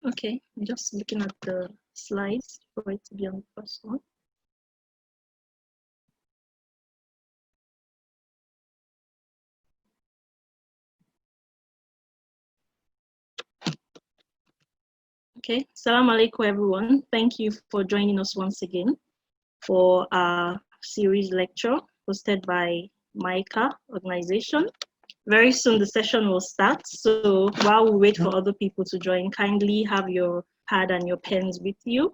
Okay, I'm just looking at the slides for it to be on the first one. Okay, Assalamu alaikum everyone. Thank you for joining us once again for our series lecture hosted by MICA organization. Very soon the session will start, so while we wait for other people to join, kindly have your pad and your pens with you.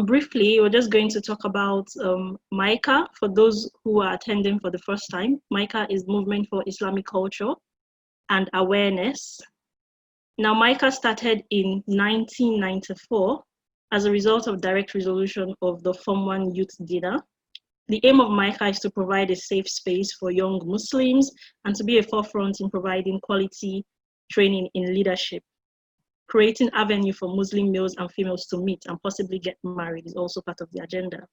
Briefly, we're just going to talk about MICA. For those who are attending for the first time, MICA is Movement for Islamic Culture and Awareness. Now, MICA started in 1994 as a result of direct resolution of the Form 1 Youth Dinner. The aim of MICA is to provide a safe space for young Muslims and to be a forefront in providing quality training in leadership. Creating avenue for Muslim males and females to meet and possibly get married is also part of the agenda.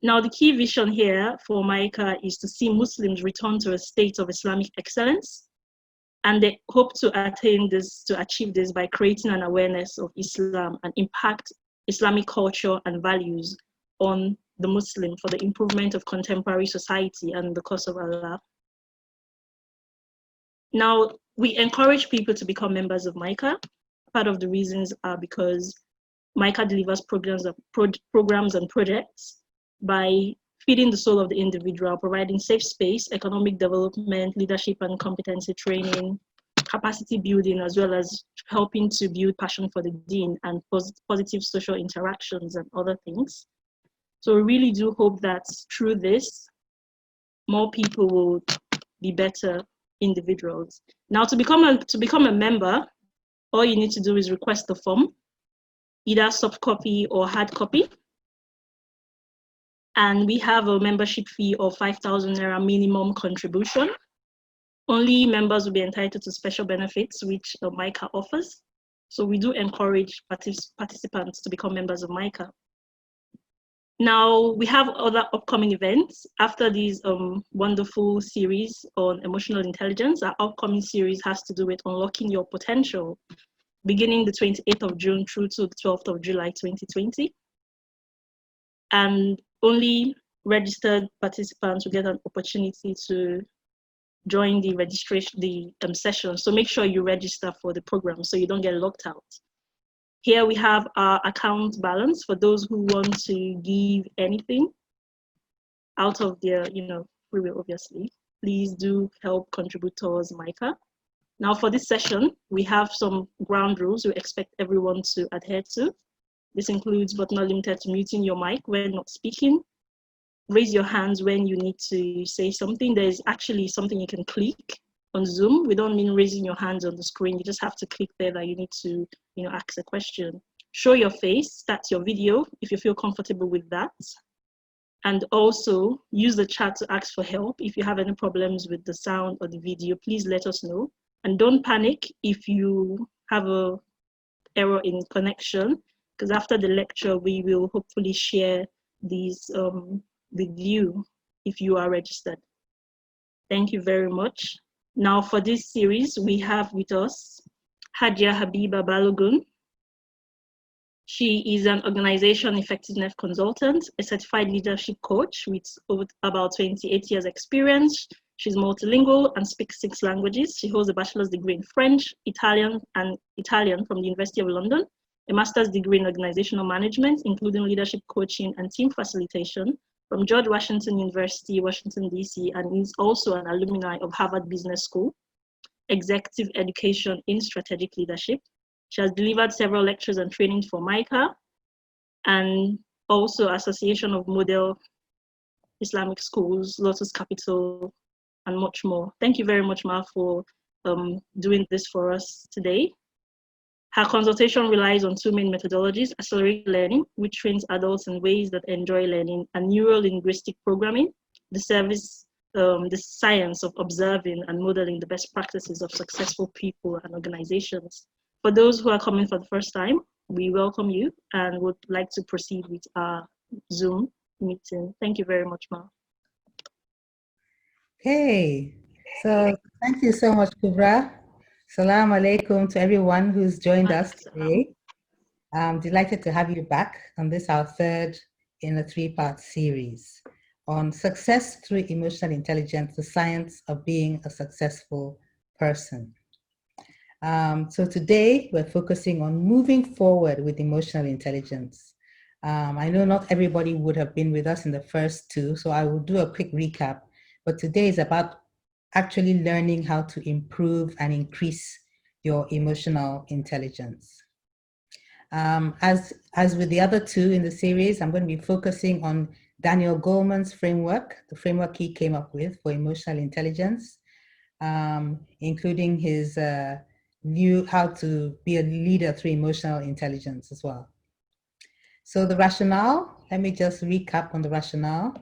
Now, the key vision here for MICA is to see Muslims return to a state of Islamic excellence, and they hope to achieve this by creating an awareness of Islam and impact Islamic culture and values on the Muslim for the improvement of contemporary society and the cause of Allah. Now, we encourage people to become members of MICA. Part of the reasons are because MICA delivers programs and projects by feeding the soul of the individual, providing safe space, economic development, leadership and competency training, capacity building, as well as helping to build passion for the deen and positive social interactions and other things. So we really do hope that through this, more people will be better individuals. Now, to become a member, all you need to do is request the form, either soft copy or hard copy. And we have a membership fee of 5,000 Naira minimum contribution. Only members will be entitled to special benefits, which MICA offers. So we do encourage participants to become members of MICA. Now, we have other upcoming events. After these wonderful series on emotional intelligence, our upcoming series has to do with unlocking your potential, beginning the 28th of June through to the 12th of July 2020. And only registered participants will get an opportunity to join the registration, session. So make sure you register for the program so you don't get locked out. Here we have our account balance for those who want to give anything out of their, free will, obviously. Please do help contribute towards MICA. Now for this session, we have some ground rules we expect everyone to adhere to. This includes, but not limited to, muting your mic when not speaking. Raise your hands when you need to say something. There's actually something you can click on Zoom. We don't mean raising your hands on the screen. You just have to click there that you need to, ask a question. Show your face, start your video if you feel comfortable with that. And also use the chat to ask for help. If you have any problems with the sound or the video, please let us know. And don't panic if you have an error in connection, because after the lecture, we will hopefully share these with you if you are registered. Thank you very much. Now for this series, we have with us Habiba Balogun. She is an organization effectiveness consultant, a certified leadership coach with about 28 years experience. She's multilingual and speaks 6 languages. She holds a bachelor's degree in French, Italian from the University of London, a master's degree in organizational management, including leadership coaching and team facilitation from George Washington University, Washington, D.C., and is also an alumni of Harvard Business School, executive education in strategic leadership. She has delivered several lectures and trainings for MICA and also Association of Model Islamic Schools, Lotus Capital, and much more. Thank you very much, Ma, for doing this for us today. Her consultation relies on 2 main methodologies: accelerated learning, which trains adults in ways that enjoy learning, and neuro-linguistic programming, the science of observing and modeling the best practices of successful people and organizations. For those who are coming for the first time, we welcome you and would like to proceed with our Zoom meeting. Thank you very much, Ma. Okay, so thank you so much, Kubra. Salam alaikum to everyone who's joined us Salam. today. I'm delighted to have you back on this, our third in a three-part series on success through emotional intelligence, the science of being a successful person. So today we're focusing on moving forward with emotional intelligence. I know not everybody would have been with us in the first two, so I will do a quick recap. But today is about actually learning how to improve and increase your emotional intelligence. As with the other two in the series, I'm going to be focusing on Daniel Goleman's framework, the framework he came up with for emotional intelligence, including his view how to be a leader through emotional intelligence as well. So the rationale, let me just recap on the rationale.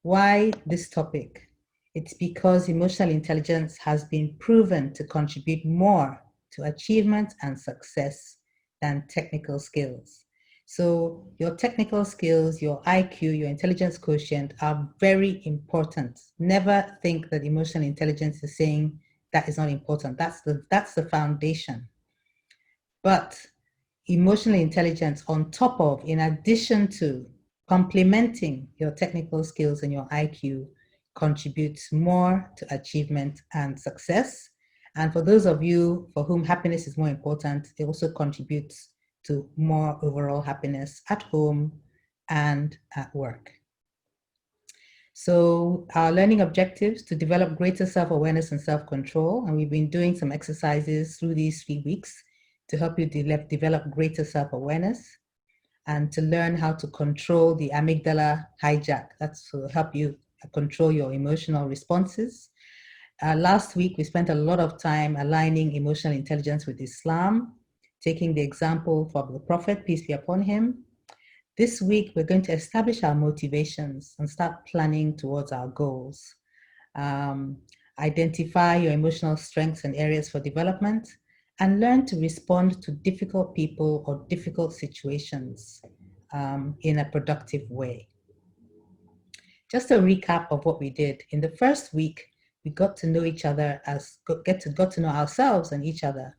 Why this topic? It's because emotional intelligence has been proven to contribute more to achievement and success than technical skills. So your technical skills, your IQ, your intelligence quotient are very important. Never think that emotional intelligence is saying that is not important. That's the foundation. But emotional intelligence on top of, in addition to complementing your technical skills and your IQ, contributes more to achievement and success. And for those of you for whom happiness is more important, it also contributes to more overall happiness at home and at work. So our learning objectives to develop greater self-awareness and self-control, and we've been doing some exercises through these 3 weeks to help you develop greater self-awareness and to learn how to control the amygdala hijack. That's to help you control your emotional responses. Last week, we spent a lot of time aligning emotional intelligence with Islam, taking the example from the Prophet, peace be upon him. This week, we're going to establish our motivations and start planning towards our goals. Identify your emotional strengths and areas for development, and learn to respond to difficult people or difficult situations in a productive way. Just a recap of what we did. In the first week, we got to know each other got to know ourselves and each other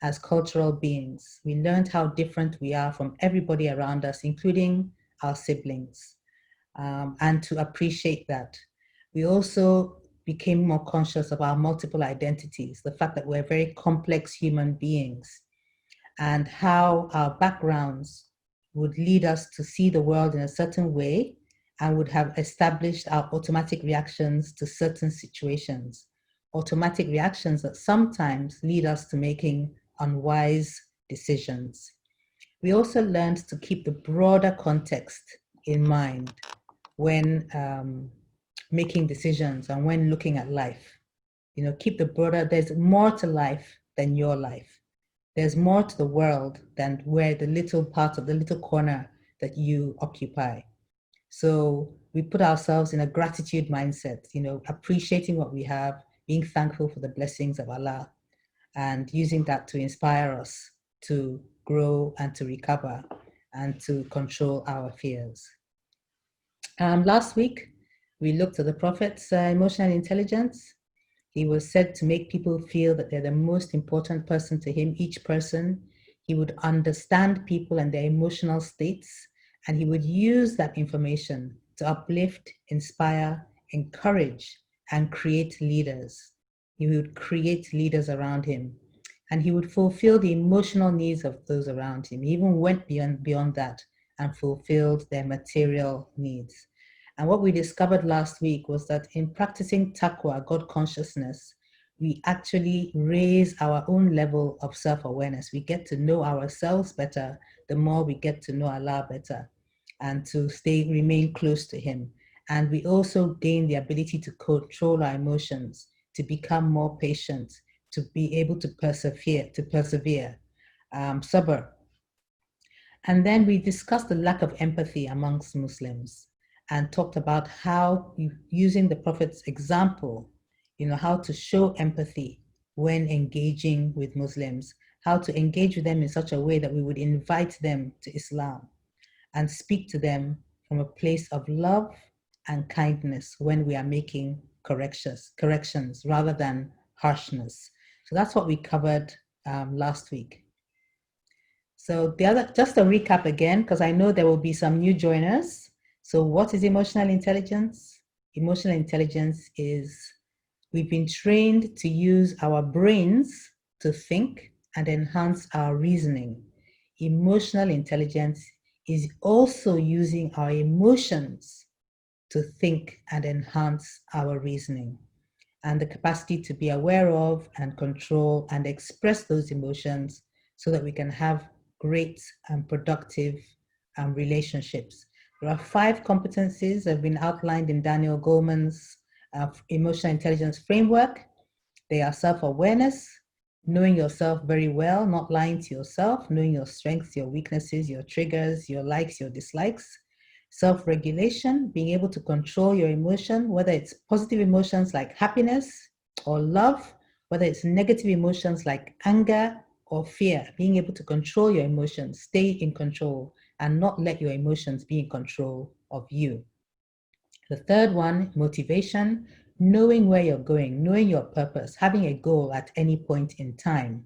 as cultural beings. We learned how different we are from everybody around us, including our siblings, and to appreciate that. We also became more conscious of our multiple identities, the fact that we're very complex human beings, and how our backgrounds would lead us to see the world in a certain way and would have established our automatic reactions to certain situations, automatic reactions that sometimes lead us to making unwise decisions. We also learned to keep the broader context in mind when making decisions and when looking at life. You know, keep the broader, there's more to life than your life. There's more to the world than where the little part of the little corner that you occupy. So we put ourselves in a gratitude mindset, you know, appreciating what we have, being thankful for the blessings of Allah, and using that to inspire us to grow and to recover and to control our fears. Last week, we looked at the Prophet's emotional intelligence. He was said to make people feel that they're the most important person to him, each person. He would understand people and their emotional states, and he would use that information to uplift, inspire, encourage, and create leaders. He would create leaders around him, and he would fulfill the emotional needs of those around him. He even went beyond that and fulfilled their material needs. And what we discovered last week was that in practicing taqwa, God consciousness, we actually raise our own level of self-awareness. We get to know ourselves better the more we get to know Allah better and to remain close to Him. And we also gain the ability to control our emotions, to become more patient, to be able to persevere, sabr. And then we discussed the lack of empathy amongst Muslims and talked about how using the Prophet's example, you know, how to show empathy when engaging with Muslims, how to engage with them in such a way that we would invite them to Islam and speak to them from a place of love and kindness when we are making corrections rather than harshness. So that's what we covered last week. So just a recap again, because I know there will be some new joiners. So what is emotional intelligence? Emotional intelligence is we've been trained to use our brains to think and enhance our reasoning. Emotional intelligence is also using our emotions to think and enhance our reasoning, and the capacity to be aware of and control and express those emotions so that we can have great and productive relationships. There are 5 competencies that have been outlined in Daniel Goleman's emotional intelligence framework. They are self-awareness, knowing yourself very well, not lying to yourself, knowing your strengths, your weaknesses, your triggers, your likes, your dislikes. Self-regulation, being able to control your emotion, whether it's positive emotions like happiness or love, whether it's negative emotions like anger or fear, being able to control your emotions, stay in control, and not let your emotions be in control of you. The third one, motivation, knowing where you're going, knowing your purpose, having a goal at any point in time,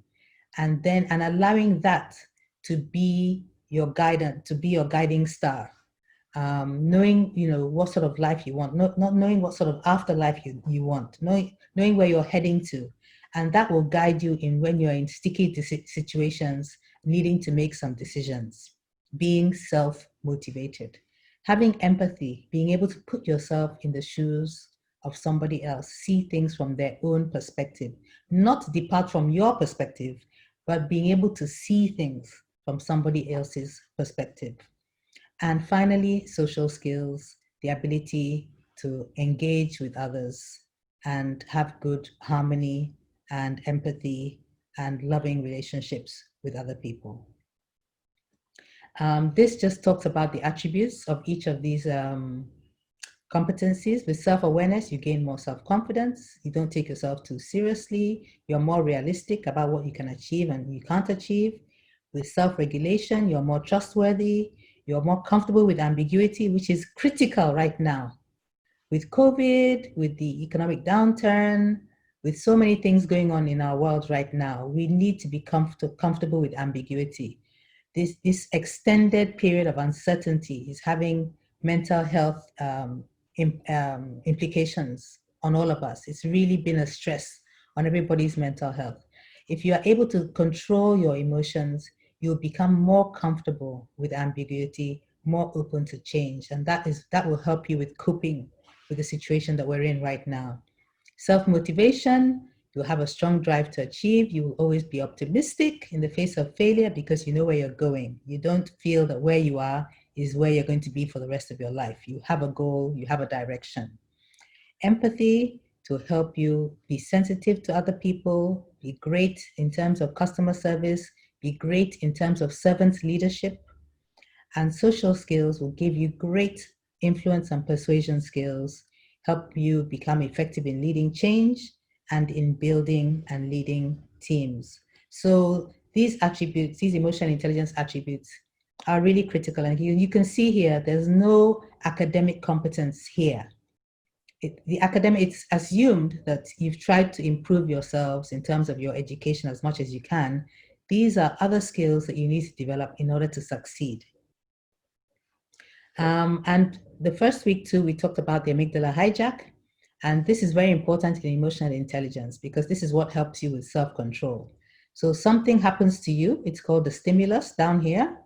and allowing that to be your guidance, to be your guiding star. Knowing, what sort of life you want, not knowing what sort of afterlife you want, knowing where you're heading to. And that will guide you in when you're in sticky situations, needing to make some decisions, being self-motivated. Having empathy, being able to put yourself in the shoes of somebody else, see things from their own perspective, not depart from your perspective, but being able to see things from somebody else's perspective. And finally, social skills, the ability to engage with others and have good harmony and empathy and loving relationships with other people. This just talks about the attributes of each of these competencies. With self-awareness, you gain more self-confidence. You don't take yourself too seriously. You're more realistic about what you can achieve and you can't achieve. With self-regulation, you're more trustworthy. You're more comfortable with ambiguity, which is critical right now. With COVID, with the economic downturn, with so many things going on in our world right now, we need to be comfortable with ambiguity. This extended period of uncertainty is having mental health implications on all of us. It's really been a stress on everybody's mental health. If you are able to control your emotions, you'll become more comfortable with ambiguity, more open to change, and that will help you with coping with the situation that we're in right now. Self-motivation, you'll have a strong drive to achieve. You will always be optimistic in the face of failure because you know where you're going. You don't feel that where you are is where you're going to be for the rest of your life. You have a goal, you have a direction. Empathy, to help you be sensitive to other people, be great in terms of customer service, be great in terms of servant leadership. And social skills will give you great influence and persuasion skills, help you become effective in leading change and in building and leading teams. So these attributes, these emotional intelligence attributes, are really critical. And you can see here, there's no academic competence here. It's assumed that you've tried to improve yourselves in terms of your education as much as you can. These are other skills that you need to develop in order to succeed. And the first week too, we talked about the amygdala hijack. And this is very important in emotional intelligence because this is what helps you with self-control. So something happens to you, it's called the stimulus down here.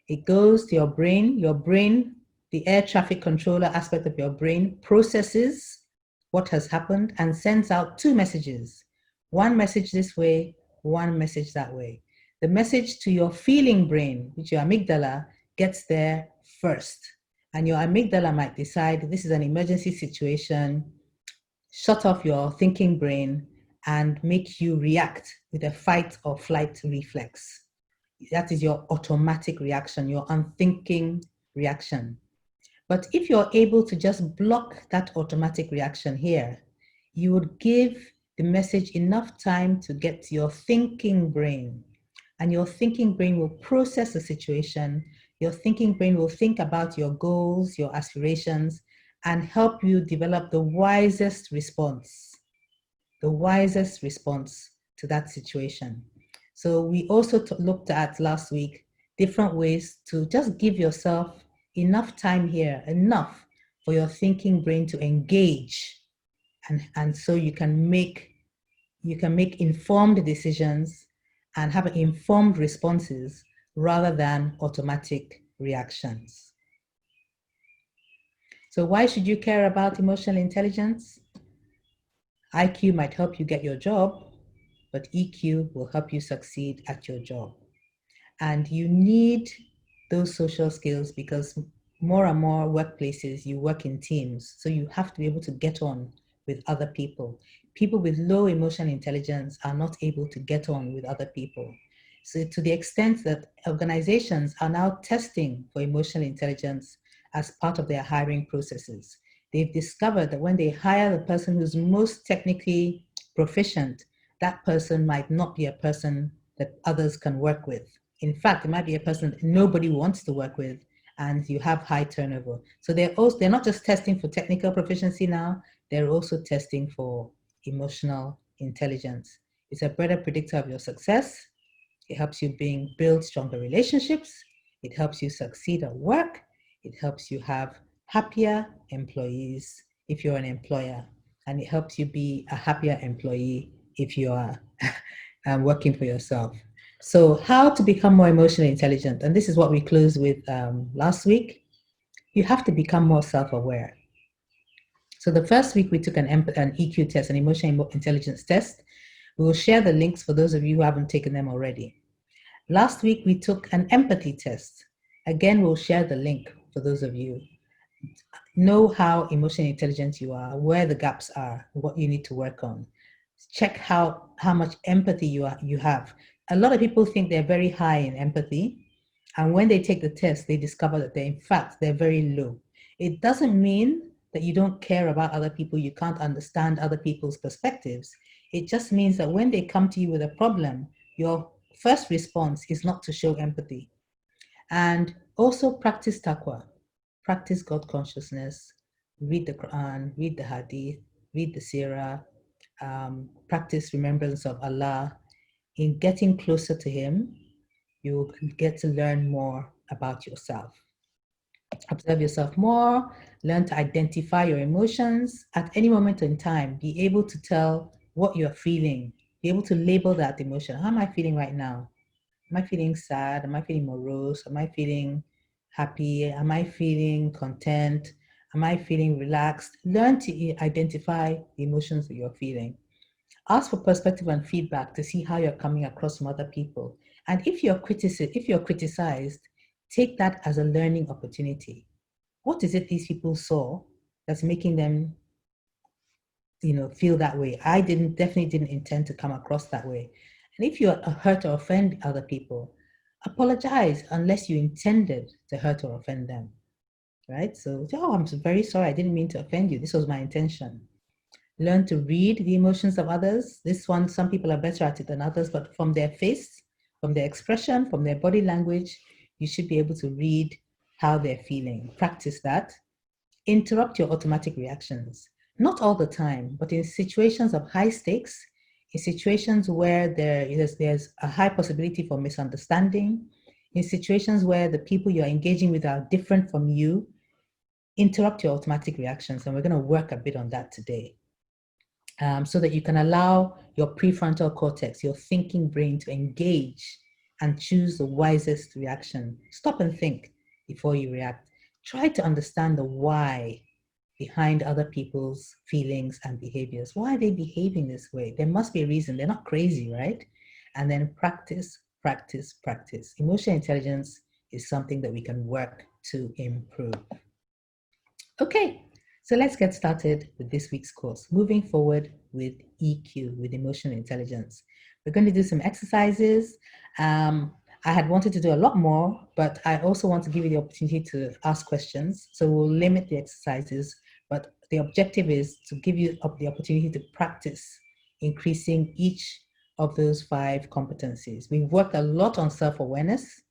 It goes to your brain, the air traffic controller aspect of your brain processes what has happened and sends out 2 messages. One message this way, one message that way. The message to your feeling brain, which your amygdala, gets there first. And your amygdala might decide this is an emergency situation, shut off your thinking brain, and make you react with a fight or flight reflex. That is your automatic reaction, your unthinking reaction. But if you're able to just block that automatic reaction here, you would give the message enough time to get to your thinking brain. And your thinking brain will process the situation. Your thinking brain will think about your goals, your aspirations, and help you develop the wisest response to that situation. So we also looked at last week different ways to just give yourself enough time here, enough for your thinking brain to engage, and so you can make informed decisions and have informed responses rather than automatic reactions. So why should you care about emotional intelligence? IQ might help you get your job, but EQ will help you succeed at your job. And you need those social skills because more and more workplaces, you work in teams. So you have to be able to get on with other people. People with low emotional intelligence are not able to get on with other people. So to the extent that organizations are now testing for emotional intelligence as part of their hiring processes, they've discovered that when they hire the person who's most technically proficient, that person might not be a person that others can work with. In fact, it might be a person that nobody wants to work with, and you have high turnover. So they're not just testing for technical proficiency now, they're also testing for emotional intelligence. It's a better predictor of your success. It helps you build stronger relationships. It helps you succeed at work. It helps you have happier employees if you're an employer. And it helps you be a happier employee if you are working for yourself. So how to become more emotionally intelligent? And this is what we closed with last week. You have to become more self-aware. So the first week we took an EQ test, an emotional intelligence test. We will share the links for those of you who haven't taken them already. Last week we took an empathy test. Again, we'll share the link for those of you. Know how emotionally intelligent you are, where the gaps are, what you need to work on. Check how much empathy you have. A lot of people think they're very high in empathy, and when they take the test, they discover that they're very low. It doesn't mean that you don't care about other people, you can't understand other people's perspectives. It just means that when they come to you with a problem, your first response is not to show empathy. And also practice taqwa, practice God consciousness, read the Quran, read the Hadith, read the Sirah, practice remembrance of Allah. In getting closer to Him, you will get to learn more about yourself. Observe yourself more, learn to identify your emotions at any moment in time, be able to tell what you're feeling, be able to label that emotion. How am I feeling right now? Am I feeling sad? Am I feeling morose? Am I feeling happy? Am I feeling content? Am I feeling relaxed? Learn to identify the emotions that you're feeling. Ask for perspective and feedback to see how you're coming across from other people. And if you're criticized, take that as a learning opportunity. What is it these people saw that's making them, feel that way? I definitely didn't intend to come across that way. And if you hurt or offend other people, apologize unless you intended to hurt or offend them, right? So, I'm very sorry, I didn't mean to offend you. This was my intention. Learn to read the emotions of others. This one, some people are better at it than others, but from their face, from their expression, from their body language, you should be able to read how they're feeling. Practice that. Interrupt your automatic reactions. Not all the time, but in situations of high stakes, in situations where there's a high possibility for misunderstanding, in situations where the people you're engaging with are different from you, interrupt your automatic reactions. And we're going to work a bit on that today. So that you can allow your prefrontal cortex, your thinking brain, to engage and choose the wisest reaction. Stop and think before you react. Try to understand the why behind other people's feelings and behaviors. Why are they behaving this way? There must be a reason. They're not crazy, right? And then practice, practice, practice. Emotional intelligence is something that we can work to improve. Okay, so let's get started with this week's course, moving forward with EQ, with emotional intelligence. We're going to do some exercises. I had wanted to do a lot more, but I also want to give you the opportunity to ask questions. So we'll limit the exercises, but the objective is to give you the opportunity to practice increasing each of those 5 competencies. We've worked a lot on self-awareness,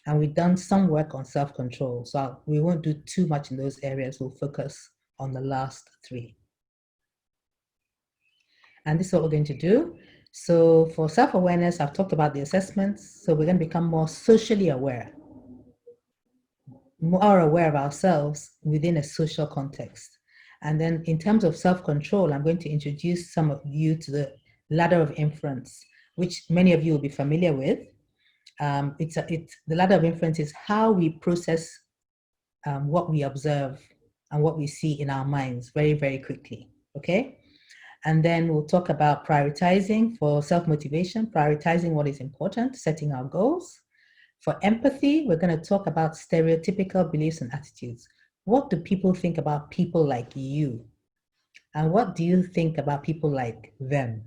and we've done some work on self-control. So we won't do too much in those areas. We'll focus on the last 3. And this is what we're going to do. So for self-awareness, I've talked about the assessments. So we're going to become more socially aware, more aware of ourselves within a social context. And then in terms of self-control, I'm going to introduce some of you to the ladder of inference, which many of you will be familiar with. The ladder of inference is how we process what we observe and what we see in our minds very, very quickly, okay? And then we'll talk about prioritizing for self-motivation, prioritizing what is important, setting our goals. For empathy, we're going to talk about stereotypical beliefs and attitudes. What do people think about people like you? And what do you think about people like them,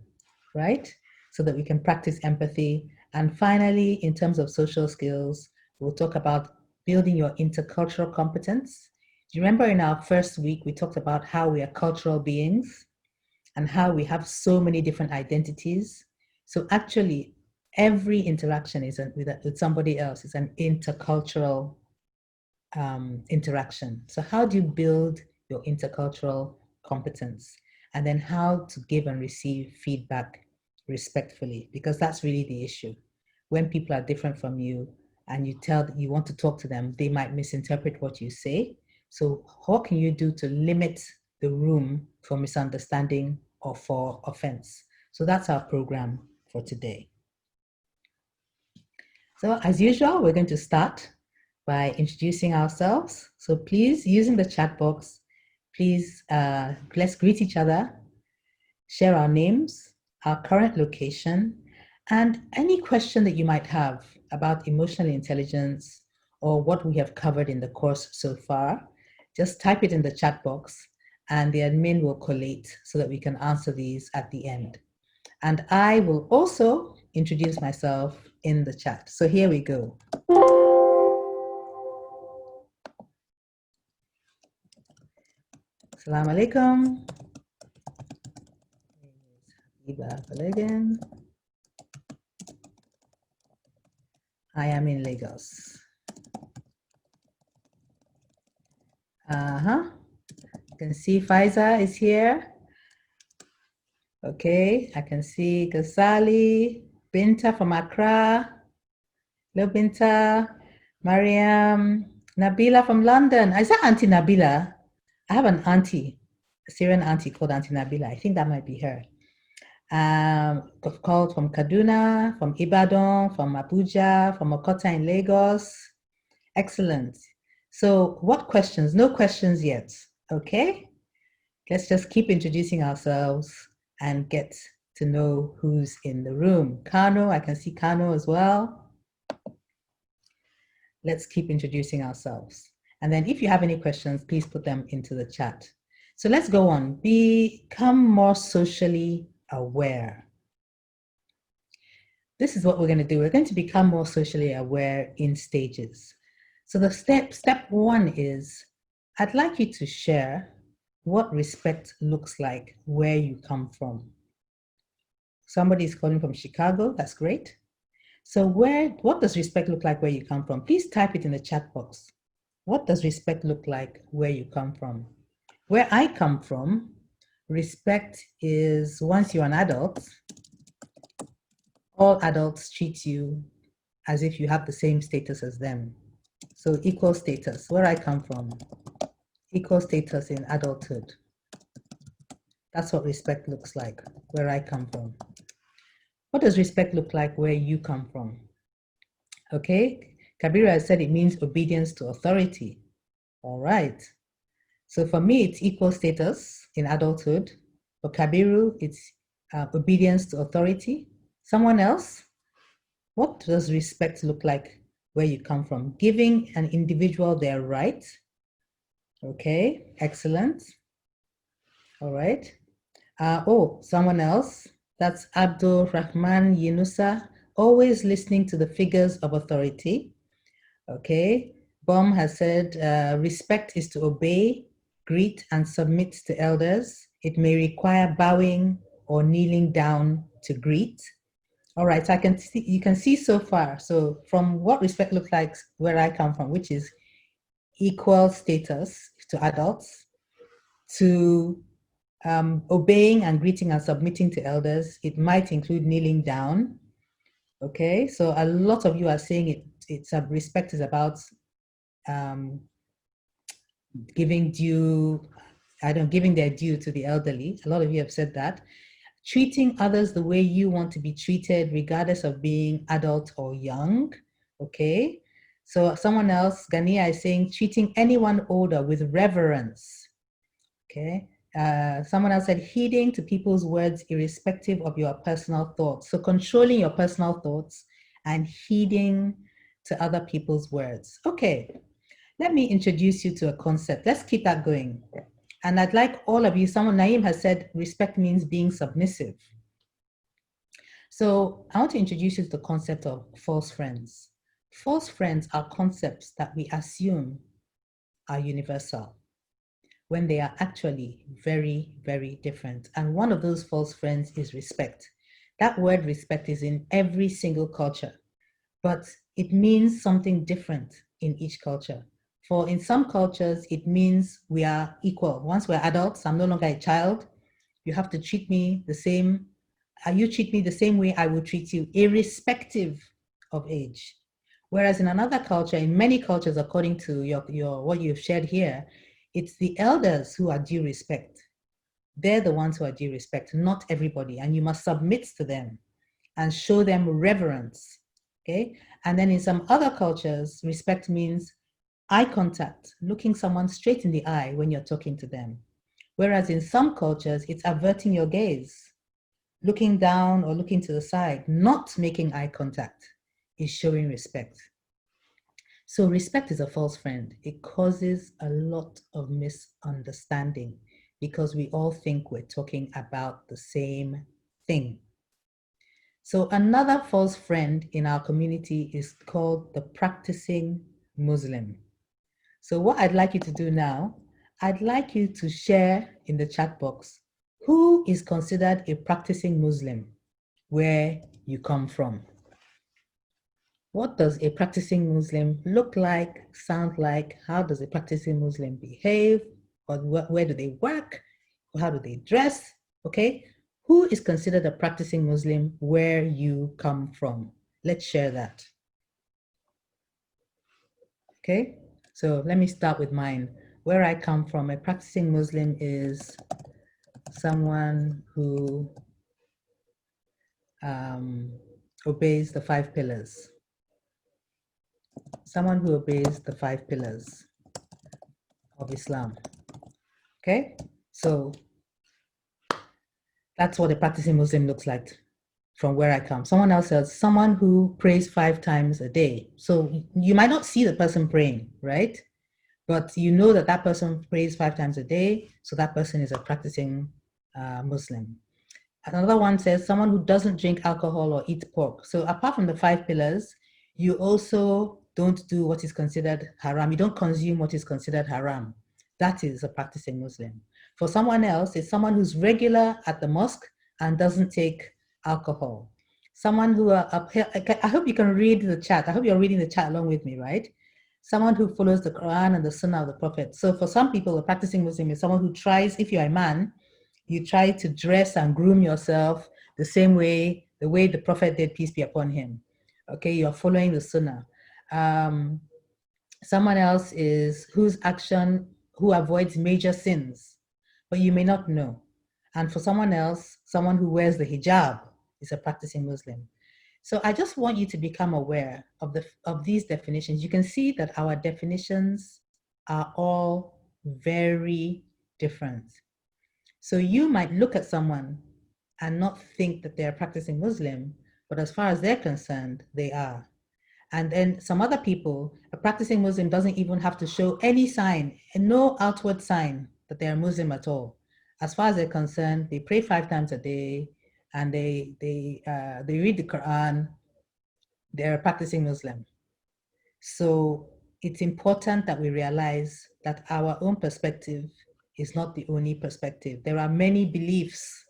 right? So that we can practice empathy. And finally, in terms of social skills, we'll talk about building your intercultural competence. Do you remember in our first week, we talked about how we are cultural beings and how we have so many different identities? So actually, every interaction with somebody else is an intercultural interaction. So how do you build your intercultural competence? And then how to give and receive feedback respectfully, because that's really the issue. When people are different from you and you tell that you want to talk to them, they might misinterpret what you say. So what can you do to limit the room for misunderstanding or for offense? So that's our program for today. So as usual, we're going to start by introducing ourselves. So please, using the chat box, please, let's greet each other, share our names, our current location, and any question that you might have about emotional intelligence or what we have covered in the course so far. Just type it in the chat box and the admin will collate so that we can answer these at the end. And I will also introduce myself in the chat. So here we go. Assalamu alaikum. Habiba Balogun. I am in Lagos. You can see Faiza is here. Okay, I can see Ghazali, Binta from Accra. Hello, Binta. Mariam, Nabila from London. Is that Auntie Nabila? I have an auntie, a Syrian auntie called Auntie Nabila. I think that might be her. Called from Kaduna, from Ibadan, from Abuja, from Okota in Lagos. Excellent. So what questions? No questions yet, okay? Let's just keep introducing ourselves and get to know who's in the room. Kano, I can see Kano as well. Let's keep introducing ourselves. And then if you have any questions, please put them into the chat. So let's go on. Become more socially aware. This is what we're going to do. We're going to become more socially aware in stages. So the step one is, I'd like you to share what respect looks like where you come from. Somebody is calling from Chicago. That's great. So what does respect look like where you come from? Please type it in the chat box. What does respect look like where you come from? Where I come from, respect is once you're an adult, all adults treat you as if you have the same status as them. So equal status, where I come from, equal status in adulthood. That's what respect looks like, where I come from. What does respect look like where you come from? Okay, Kabira has said it means obedience to authority. All right. So for me, it's equal status in adulthood. For Kabiru, it's obedience to authority. Someone else? What does respect look like where you come from? Giving an individual their right. Okay, excellent. All right. Someone else. That's Abdul Rahman Yunusa, always listening to the figures of authority. Okay. Bom has said, respect is to obey, greet, and submit to elders. It may require bowing or kneeling down to greet. All right, so you can see so far. So from what respect looks like where I come from, which is equal status to adults, to Obeying and greeting and submitting to elders, it might include kneeling down. Okay, so a lot of you are saying it's respect is about um, giving giving their due to the elderly. A lot of you have said that. Treating others the way you want to be treated, regardless of being adult or young. Okay, so someone else, Gania, is saying treating anyone older with reverence. Okay. Someone else said heeding to people's words irrespective of your personal thoughts. So controlling your personal thoughts and heeding to other people's words. Okay, let me introduce you to a concept. Let's keep that going. And I'd like all of you, Naeem has said respect means being submissive. So I want to introduce you to the concept of false friends. False friends are concepts that we assume are universal, when they are actually very, very different. And one of those false friends is respect. That word respect is in every single culture, but it means something different in each culture. For in some cultures, it means we are equal. Once we're adults, I'm no longer a child. You have to treat me the same. You treat me the same way I will treat you, irrespective of age. Whereas in another culture, in many cultures, according to your what you've shared here, it's the elders who are due respect. They're the ones who are due respect, not everybody. And you must submit to them and show them reverence. Okay. And then in some other cultures, respect means eye contact, looking someone straight in the eye when you're talking to them. Whereas in some cultures, it's averting your gaze, looking down or looking to the side, not making eye contact is showing respect. So respect is a false friend. It causes a lot of misunderstanding because we all think we're talking about the same thing. So another false friend in our community is called the practicing Muslim. So what I'd like you to do now, I'd like you to share in the chat box who is considered a practicing Muslim, where you come from. What does a practicing Muslim look like, sound like? How does a practicing Muslim behave? Or where do they work? How do they dress? Okay, who is considered a practicing Muslim where you come from? Let's share that. Okay, so let me start with mine. Where I come from, a practicing Muslim is someone who obeys the 5 pillars. Someone who obeys the 5 pillars of Islam. Okay, so that's what a practicing Muslim looks like from where I come. Someone else says someone who prays 5 times a day. So you might not see the person praying, right? But you know that that person prays 5 times a day, so that person is a practicing Muslim. Another one says someone who doesn't drink alcohol or eat pork. So apart from the 5 pillars, you also don't do what is considered haram. You don't consume what is considered haram. That is a practicing Muslim. For someone else, it's someone who's regular at the mosque and doesn't take alcohol. Someone who, I hope you can read the chat. I hope you're reading the chat along with me, right? Someone who follows the Quran and the Sunnah of the Prophet. So for some people, a practicing Muslim is someone who tries, if you're a man, you try to dress and groom yourself the same way, the way the Prophet did, peace be upon him. Okay, you're following the Sunnah. Someone else is who avoids major sins, but you may not know. And for someone else, someone who wears the hijab is a practicing Muslim. So I just want you to become aware of these definitions. You can see that our definitions are all very different. So you might look at someone and not think that they're practicing Muslim, but as far as they're concerned, they are. And then some other people, a practicing Muslim doesn't even have to show any sign, and no outward sign that they're Muslim at all. As far as they're concerned, they pray 5 times a day, and they read the Quran. They're a practicing Muslim. So it's important that we realize that our own perspective is not the only perspective. There are many beliefs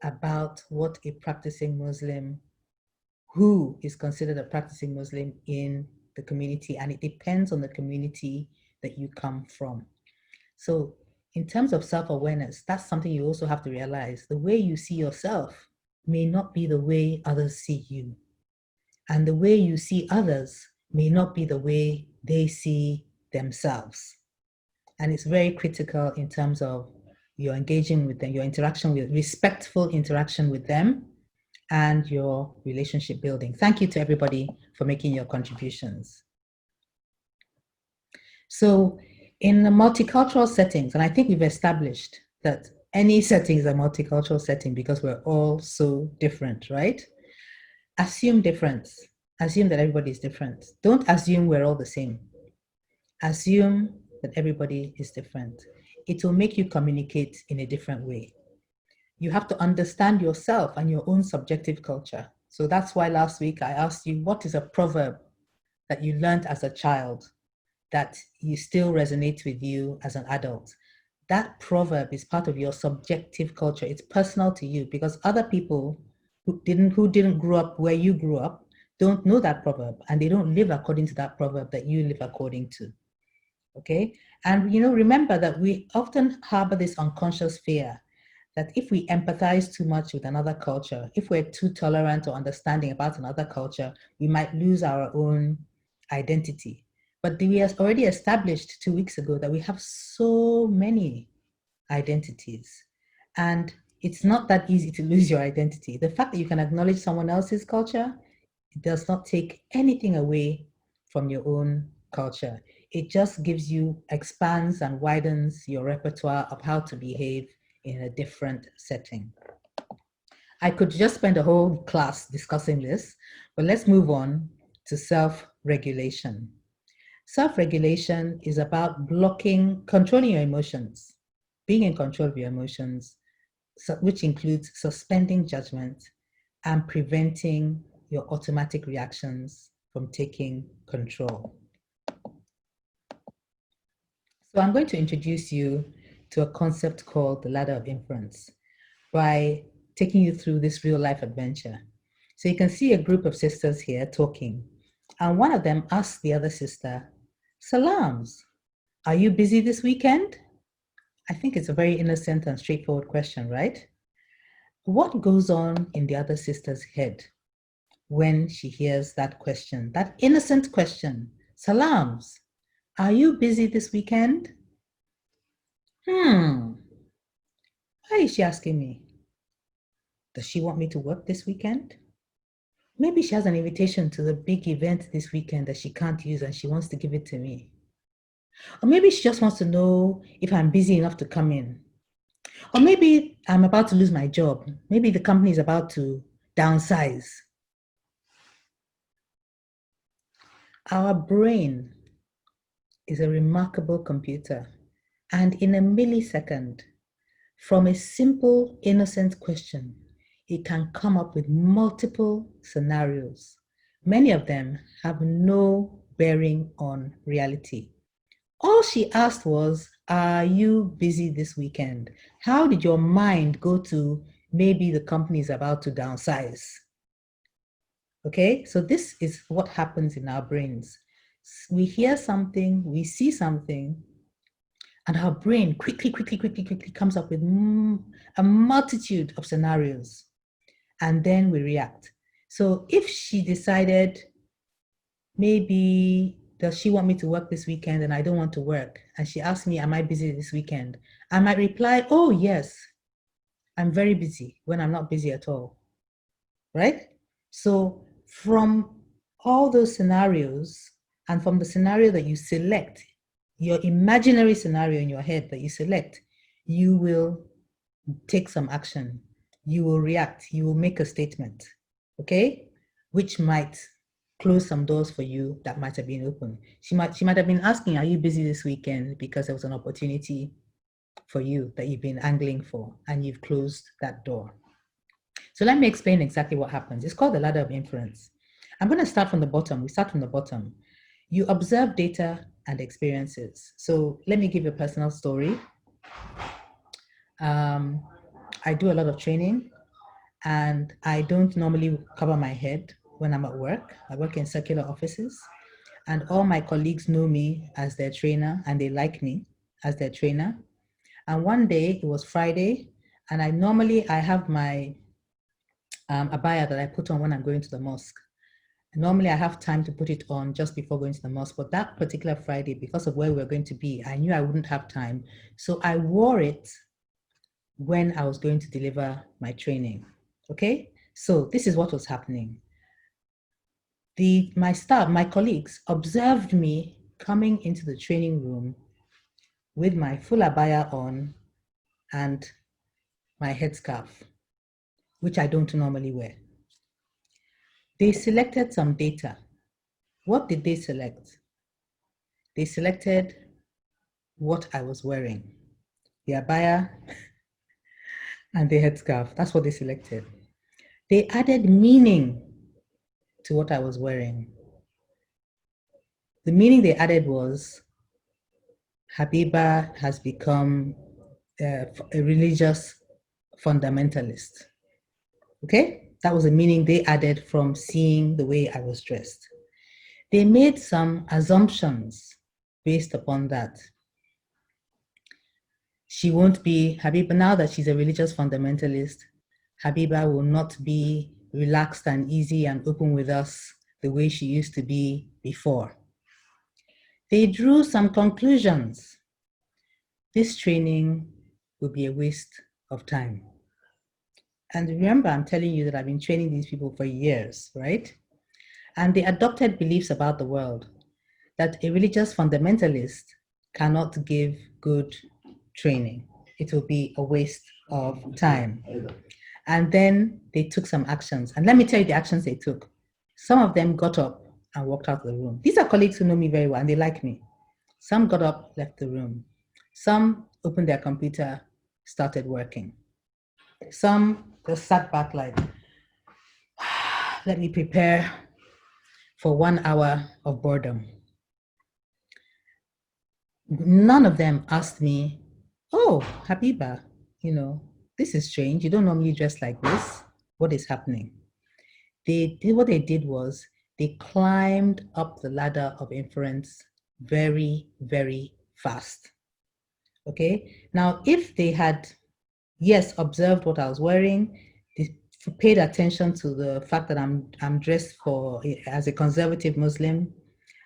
about what a practicing Muslim, who is considered a practicing Muslim in the community, and it depends on the community that you come from. So in terms of self-awareness, that's something you also have to realize. The way you see yourself may not be the way others see you. And the way you see others may not be the way they see themselves. And it's very critical in terms of your engaging with them, your interaction with, respectful interaction with them, and your relationship building. Thank you to everybody for making your contributions. So in the multicultural settings, and I think we've established that any setting is a multicultural setting because we're all so different, right? Assume difference. Assume that everybody is different. Don't assume we're all the same. Assume that everybody is different. It will make you communicate in a different way. You have to understand yourself and your own subjective culture. So that's why last week I asked you, what is a proverb that you learned as a child that you still resonate with you as an adult? That proverb is part of your subjective culture. It's personal to you because other people who didn't grow up where you grew up don't know that proverb, and they don't live according to that proverb that you live according to. Okay? And remember that we often harbor this unconscious fear that if we empathize too much with another culture, if we're too tolerant or understanding about another culture, we might lose our own identity. But we have already established 2 weeks ago that we have so many identities. And it's not that easy to lose your identity. The fact that you can acknowledge someone else's culture, it does not take anything away from your own culture. It just gives you, expands and widens your repertoire of how to behave in a different setting. I could just spend a whole class discussing this, but let's move on to self-regulation. Self-regulation is about controlling your emotions, being in control of your emotions, which includes suspending judgment and preventing your automatic reactions from taking control. So I'm going to introduce you to a concept called the ladder of inference by taking you through this real life adventure. So you can see a group of sisters here talking, and one of them asks the other sister, "Salams, are you busy this weekend?" I think it's a very innocent and straightforward question, right? What goes on in the other sister's head when she hears that question, that innocent question? "Salams, are you busy this weekend?" Why is she asking me? Does she want me to work this weekend? Maybe she has an invitation to the big event this weekend that she can't use and she wants to give it to me. Or maybe she just wants to know if I'm busy enough to come in. Or maybe I'm about to lose my job. Maybe the company is about to downsize. Our brain is a remarkable computer. And in a millisecond, from a simple, innocent question, it can come up with multiple scenarios. Many of them have no bearing on reality. All she asked was, "Are you busy this weekend?" How did your mind go to maybe the company is about to downsize? Okay, so this is what happens in our brains. We hear something, we see something, and our brain quickly comes up with a multitude of scenarios, and then we react. So if she decided, maybe, does she want me to work this weekend and I don't want to work, and she asked me, "Am I busy this weekend?" I might reply, "Oh yes, I'm very busy," when I'm not busy at all, right? So from all those scenarios, and from the scenario that you select, your imaginary scenario in your head that you select, you will take some action. You will react. You will make a statement, okay? Which might close some doors for you that might have been open. She might have been asking, "Are you busy this weekend?" because there was an opportunity for you that you've been angling for, and you've closed that door. So let me explain exactly what happens. It's called the ladder of inference. I'm going to start from the bottom. We start from the bottom. You observe data and experiences. So let me give you a personal story. I do a lot of training, and I don't normally cover my head when I'm at work. I work in secular offices, and all my colleagues know me as their trainer, and they like me as their trainer. And one day, it was Friday, and I have my abaya that I put on when I'm going to the mosque. Normally, I have time to put it on just before going to the mosque, but that particular Friday, because of where we were going to be, I knew I wouldn't have time. So I wore it when I was going to deliver my training. Okay? So this is what was happening. My staff, my colleagues observed me coming into the training room with my full abaya on and my headscarf, which I don't normally wear. They selected some data. What did they select? They selected what I was wearing, the abaya and the headscarf. That's what they selected. They added meaning to what I was wearing. The meaning they added was Habiba has become a religious fundamentalist. Okay? That was the meaning they added from seeing the way I was dressed. They made some assumptions based upon that. She won't be, Habiba, now that she's a religious fundamentalist, Habiba will not be relaxed and easy and open with us the way she used to be before. They drew some conclusions. This training will be a waste of time. And remember, I'm telling you that I've been training these people for years, right? And they adopted beliefs about the world that a religious fundamentalist cannot give good training. It will be a waste of time. And then they took some actions. And let me tell you the actions they took. Some of them got up and walked out of the room. These are colleagues who know me very well and they like me. Some got up, left the room. Some opened their computer, started working. Some just sat back like, let me prepare for 1 hour of boredom. None of them asked me, oh, Habiba, this is strange. You don't normally dress like this. What is happening? What they did was they climbed up the ladder of inference very, very fast. Okay. Now, if they had, yes, observed what I was wearing, they paid attention to the fact that I'm dressed as a conservative Muslim,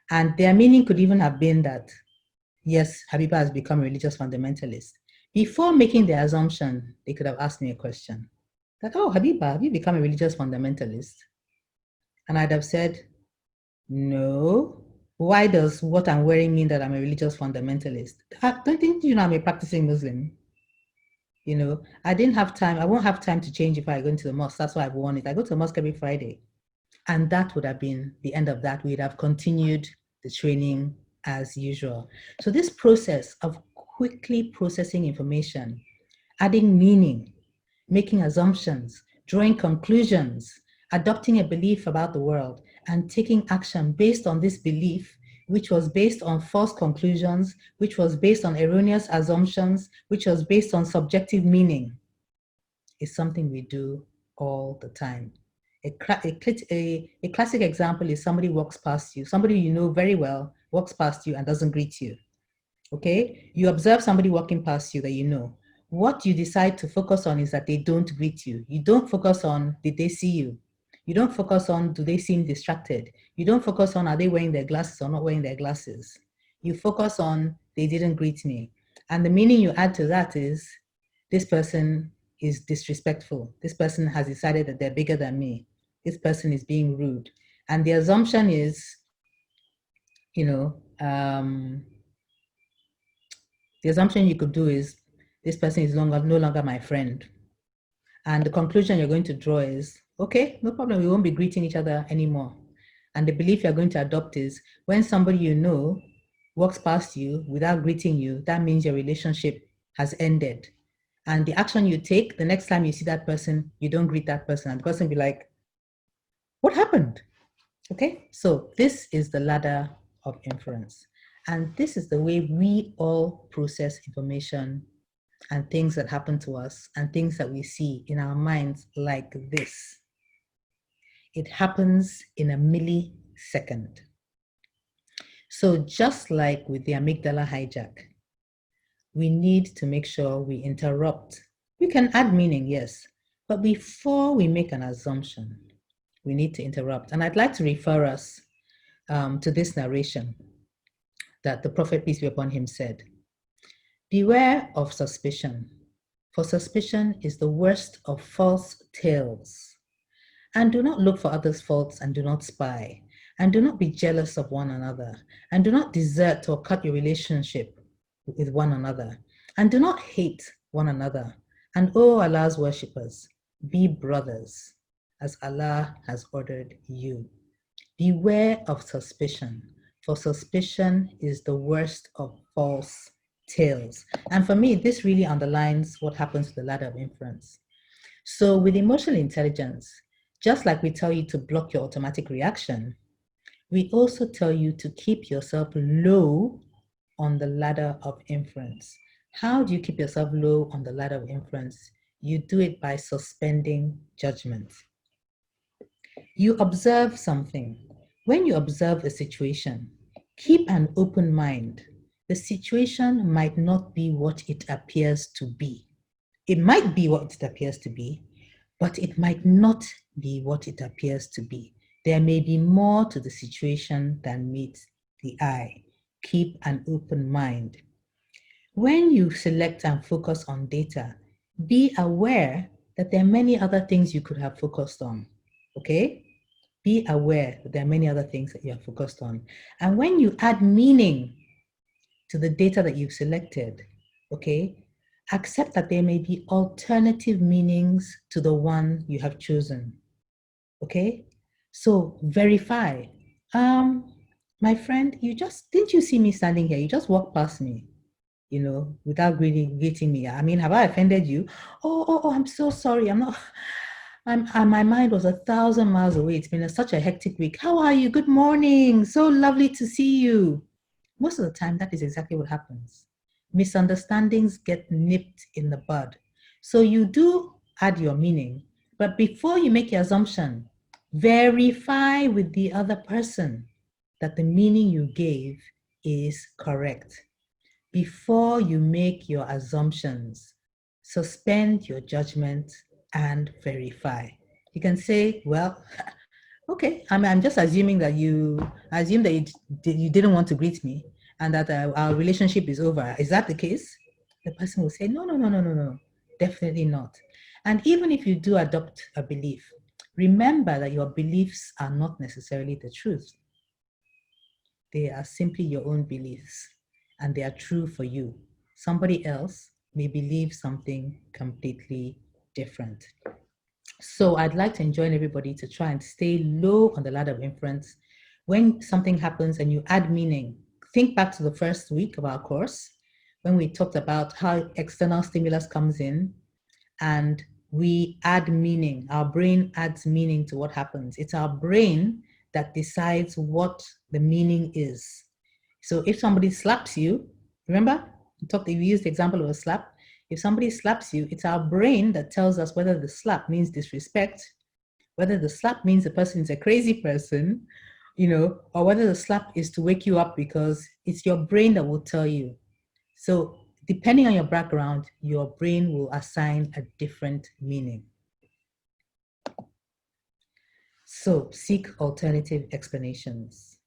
and their meaning could even have been that, yes, Habiba has become a religious fundamentalist. Before making the assumption, they could have asked me a question that, oh, Habiba, have you become a religious fundamentalist? And I'd have said, no. Why does what I'm wearing mean that I'm a religious fundamentalist? Don't think I'm a practicing Muslim. I didn't have time. I won't have time to change if I go into the mosque. That's why I've worn it. I go to the mosque every Friday. And that would have been the end of that. We'd have continued the training as usual. So this process of quickly processing information, adding meaning, making assumptions, drawing conclusions, adopting a belief about the world, and taking action based on this belief, which was based on false conclusions, which was based on erroneous assumptions, which was based on subjective meaning, is something we do all the time. A classic example is somebody walks past you, somebody you know very well walks past you and doesn't greet you. Okay? You observe somebody walking past you that you know. What you decide to focus on is that they don't greet you. You don't focus on, did they see you? You don't focus on, do they seem distracted? You don't focus on, are they wearing their glasses or not wearing their glasses? You focus on, they didn't greet me. And the meaning you add to that is, this person is disrespectful. This person has decided that they're bigger than me. This person is being rude. And the assumption is, the assumption you could do is, this person is no longer my friend. And the conclusion you're going to draw is, okay, no problem, we won't be greeting each other anymore. And the belief you're going to adopt is, when somebody you know walks past you without greeting you, that means your relationship has ended. And the action you take, the next time you see that person, you don't greet that person. And the person will be like, what happened? Okay, so this is the ladder of inference. And this is the way we all process information and things that happen to us and things that we see in our minds like this. It happens in a millisecond. So just like with the amygdala hijack, we need to make sure we interrupt. You can add meaning, yes, but before we make an assumption, we need to interrupt. And I'd like to refer us to this narration that the Prophet, peace be upon him, said, "Beware of suspicion, for suspicion is the worst of false tales. And do not look for others' faults, and do not spy, and do not be jealous of one another, and do not desert or cut your relationship with one another, and do not hate one another. And O Allah's worshippers, be brothers, as Allah has ordered you. Beware of suspicion, for suspicion is the worst of false tales." And for me, this really underlines what happens to the ladder of inference. So with emotional intelligence, just like we tell you to block your automatic reaction, we also tell you to keep yourself low on the ladder of inference. How do you keep yourself low on the ladder of inference? You do it by suspending judgment. You observe something. When you observe a situation, keep an open mind. The situation might not be what it appears to be. It might be what it appears to be, but it might not be what it appears to be. There may be more to the situation than meets the eye. Keep an open mind. When you select and focus on data, be aware that there are many other things you could have focused on, okay? Be aware that there are many other things that you have focused on. And when you add meaning to the data that you've selected, okay, accept that there may be alternative meanings to the one you have chosen, okay? So verify. My friend, didn't you see me standing here? You just walked past me, without greeting me. I mean, have I offended you? Oh, I'm so sorry. My mind was 1,000 miles away. It's been such a hectic week. How are you? Good morning. So lovely to see you. Most of the time, that is exactly what happens. Misunderstandings get nipped in the bud. So you do add your meaning, but before you make your assumption, verify with the other person that the meaning you gave is correct. Before you make your assumptions, suspend your judgment and verify. You can say, well, okay, I'm just assuming that you didn't want to greet me and that our relationship is over. Is that the case? The person will say, no, definitely not. And even if you do adopt a belief, remember that your beliefs are not necessarily the truth. They are simply your own beliefs, and they are true for you. Somebody else may believe something completely different. So I'd like to enjoin everybody to try and stay low on the ladder of inference. When something happens and you add meaning, think back to the first week of our course when we talked about how external stimulus comes in and we add meaning. Our brain adds meaning to what happens. It's our brain that decides what the meaning is. So if somebody slaps you, remember, we used the example of a slap. If somebody slaps you, it's our brain that tells us whether the slap means disrespect, whether the slap means the person is a crazy person, or whether the slap is to wake you up, because it's your brain that will tell you. So depending on your background, your brain will assign a different meaning. So seek alternative explanations.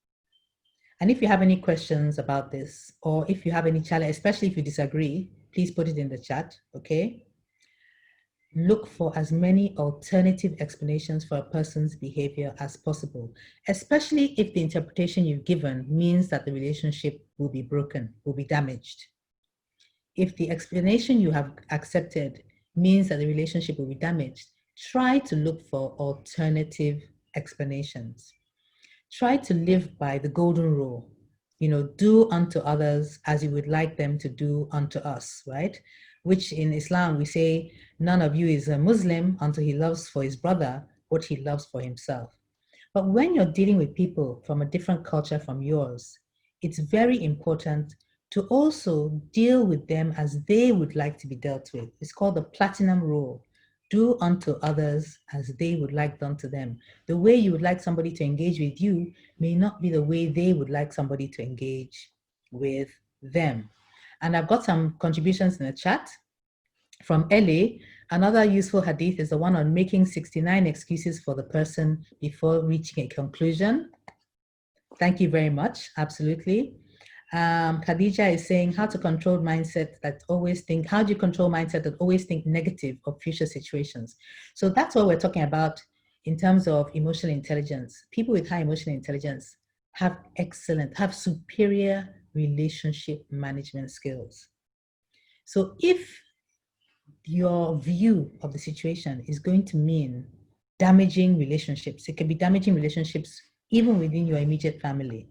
And if you have any questions about this, or if you have any challenge, especially if you disagree, please put it in the chat, okay? Look for as many alternative explanations for a person's behavior as possible, especially if the interpretation you've given means that the relationship will be broken, will be damaged. If the explanation you have accepted means that the relationship will be damaged, try to look for alternative explanations. Try to live by the golden rule, do unto others as you would like them to do unto us, right? Which in Islam we say, none of you is a Muslim until he loves for his brother what he loves for himself. But when you're dealing with people from a different culture from yours, it's very important to also deal with them as they would like to be dealt with. It's called the platinum rule. Do unto others as they would like done to them. The way you would like somebody to engage with you may not be the way they would like somebody to engage with them. And I've got some contributions in the chat from LA. Another useful hadith is the one on making 69 excuses for the person before reaching a conclusion. Thank you very much. Absolutely. Khadija is saying how to control mindset that always think, how do you control mindset that always think negative of future situations? So that's what we're talking about in terms of emotional intelligence. People with high emotional intelligence have superior relationship management skills. So if your view of the situation is going to mean damaging relationships, it can be damaging relationships even within your immediate family,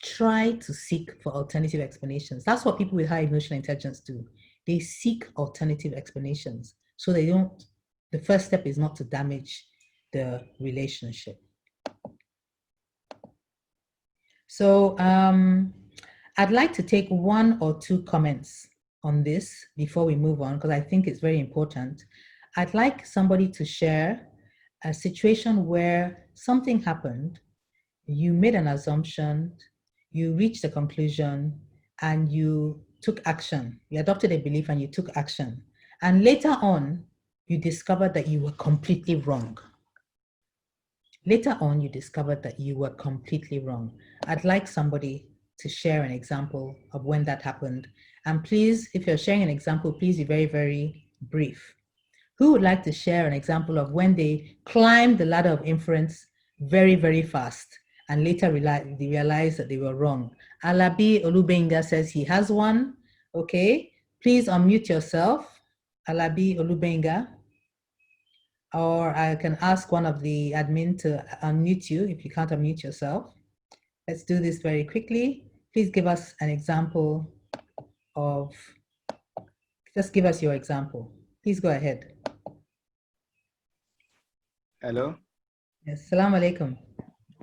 try to seek for alternative explanations. That's what people with high emotional intelligence do. They seek alternative explanations so they don't, the first step is not to damage the relationship. So I'd like to take one or two comments on this before we move on, because I think it's very important. I'd like somebody to share a situation where something happened, you made an assumption, you reached a conclusion, and you took action. You adopted a belief and you took action. And later on, you discovered that you were completely wrong. Later on, you discovered that you were completely wrong. I'd like somebody to share an example of when that happened. And please, if you're sharing an example, please be very, very brief. Who would like to share an example of when they climbed the ladder of inference very, very fast and later they realized that they were wrong? Alabi Olubenga says he has one. Okay, please unmute yourself, Alabi Olubenga. Or I can ask one of the admin to unmute you if you can't unmute yourself. Let's do this very quickly. Please give us an example of, just give us your example. Please go ahead. Hello. Yes, Assalamu alaikum.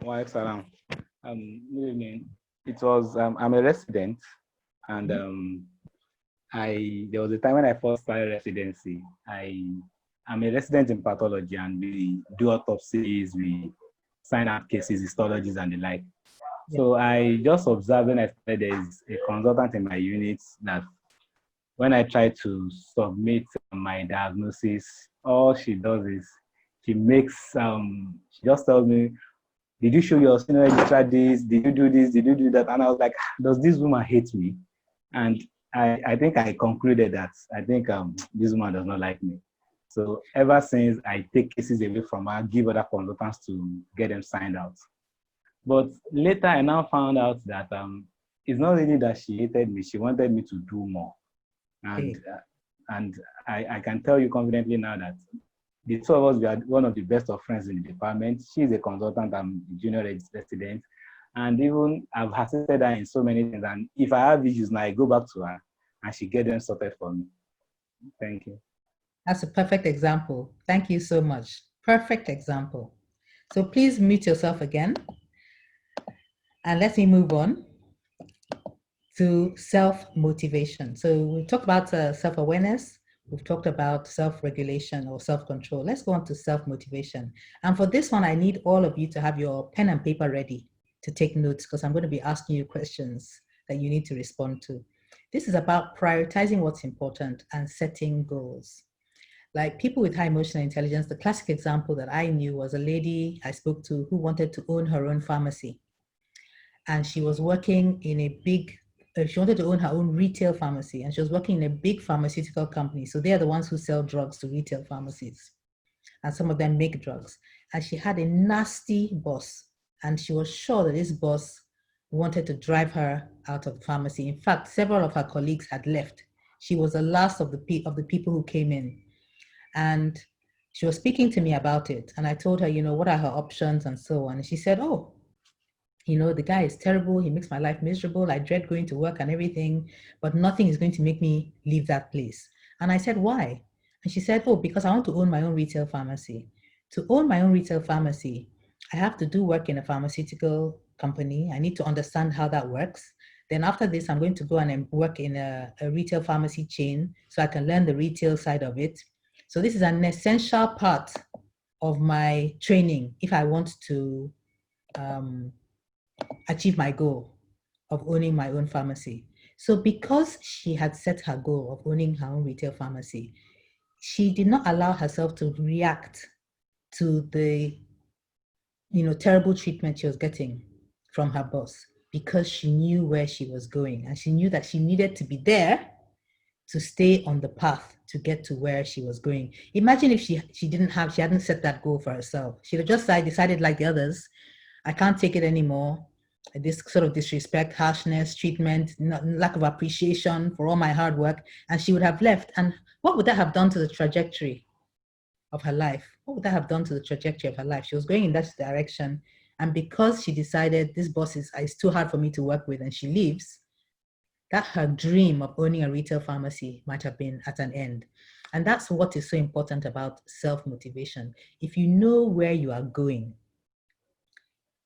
Wa alaikum salam. Good evening. It was I'm a resident, and there was a time when I first started residency. I'm a resident in pathology, and we do autopsies, we sign out cases, histologies, and the like. Yeah. So I just observed when I started, there is a consultant in my unit that when I try to submit my diagnosis, all she does is she just tells me, did you show your senior registrar this? Did you do this? Did you do that? And I was like, does this woman hate me? And I think I concluded that I think this woman does not like me. So ever since, I take cases away from her, give other consultants to get them signed out. But later, I now found out that it's not really that she hated me. She wanted me to do more. And I can tell you confidently now that the two of us, we are one of the best of friends in the department. She's a consultant, I'm a junior resident. And even I've assisted her in so many things. And if I have issues now, I go back to her and she gets them sorted for me. Thank you. That's a perfect example. Thank you so much. Perfect example. So please mute yourself again. And let me move on to self-motivation. So we talked about self-awareness. We've talked about self-regulation or self-control. Let's go on to self-motivation. And for this one, I need all of you to have your pen and paper ready to take notes, because I'm going to be asking you questions that you need to respond to. This is about prioritizing what's important and setting goals. Like people with high emotional intelligence, the classic example that I knew was a lady I spoke to who wanted to own her own pharmacy. And she was working in a big, she wanted to own her own retail pharmacy, and she was working in a big pharmaceutical company. So they are the ones who sell drugs to retail pharmacies. And some of them make drugs. And she had a nasty boss. And she was sure that this boss wanted to drive her out of the pharmacy. In fact, several of her colleagues had left. She was the last of the people who came in. And she was speaking to me about it. And I told her, what are her options and so on. And she said, oh, the guy is terrible. He makes my life miserable. I dread going to work and everything, but nothing is going to make me leave that place. And I said, why? And she said, oh, because I want to own my own retail pharmacy. To own my own retail pharmacy, I have to do work in a pharmaceutical company. I need to understand how that works. Then after this, I'm going to go and work in a retail pharmacy chain so I can learn the retail side of it. So this is an essential part of my training if I want to achieve my goal of owning my own pharmacy. So because she had set her goal of owning her own retail pharmacy, she did not allow herself to react to the terrible treatment she was getting from her boss, because she knew where she was going, and she knew that she needed to be there to stay on the path to get to where she was going. Imagine if she hadn't set that goal for herself. She'd have just decided like the others, I can't take it anymore. This sort of disrespect, harshness, treatment, lack of appreciation for all my hard work, and she would have left. And what would that have done to the trajectory of her life? What would that have done to the trajectory of her life? She was going in that direction, and because she decided this boss is too hard for me to work with, and she leaves, that her dream of owning a retail pharmacy might have been at an end. And that's what is so important about self-motivation. If you know where you are going,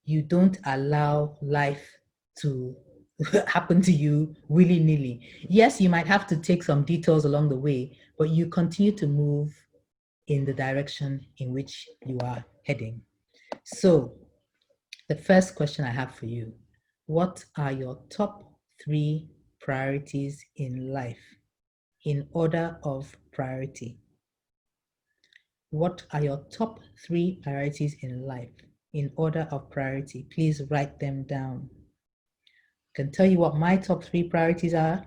you don't allow life to happen to you willy-nilly. Yes, you might have to take some detours along the way, but you continue to move in the direction in which you are heading. So the first question I have for you, what are your top 3 priorities in life in order of priority? What are your top 3 priorities in life in order of priority? Please write them down. I can tell you what my top 3 priorities are.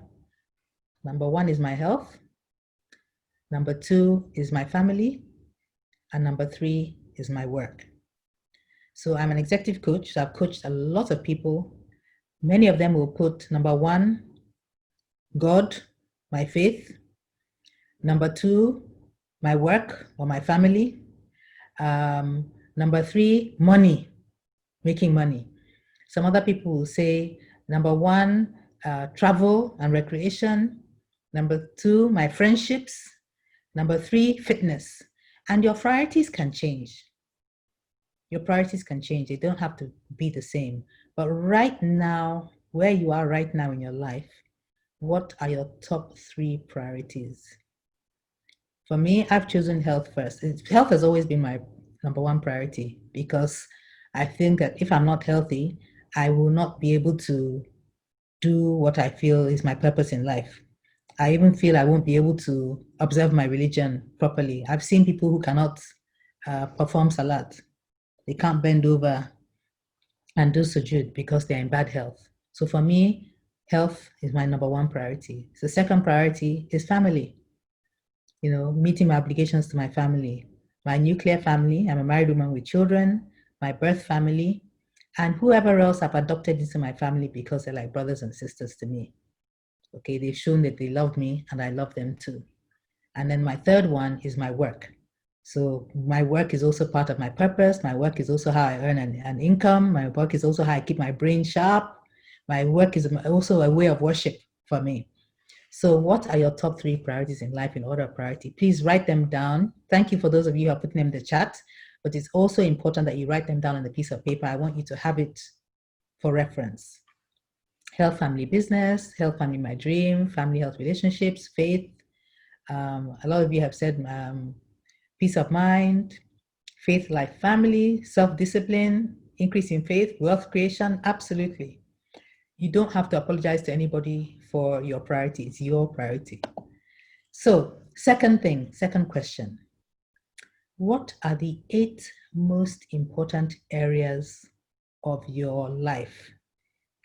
Number 1 is my health. Number 2 is my family. And number 3 is my work. So I'm an executive coach. So I've coached a lot of people. Many of them will put number 1, God, my faith. Number 2, my work or my family. Number 3, money, making money. Some other people will say, number 1, travel and recreation. Number 2, my friendships. Number 3, fitness. And your priorities can change. Your priorities can change. They don't have to be the same. But right now, where you are right now in your life, what are your top 3 priorities? For me, I've chosen health first. Health has always been my number 1 priority, because I think that if I'm not healthy, I will not be able to do what I feel is my purpose in life. I even feel I won't be able to observe my religion properly. I've seen people who cannot perform salat. They can't bend over and do sujood because they're in bad health. So for me, health is my number 1 priority. The second priority is family. Meeting my obligations to my family, my nuclear family. I'm a married woman with children, my birth family, and whoever else I've adopted into my family because they're like brothers and sisters to me. Okay, they've shown that they love me and I love them too. And then my third one is my work. So my work is also part of my purpose. My work is also how I earn an income. My work is also how I keep my brain sharp. My work is also a way of worship for me. So what are your top 3 priorities in life in order of priority? Please write them down. Thank you for those of you who are putting them in the chat, but it's also important that you write them down on a piece of paper. I want you to have it for reference. Health, family, business, health, family, my dream, family, health, relationships, faith. A lot of you have said peace of mind, faith, life, family, self-discipline, increase in faith, wealth creation. Absolutely. You don't have to apologize to anybody for your priority. It's your priority. So, second question. What are the 8 most important areas of your life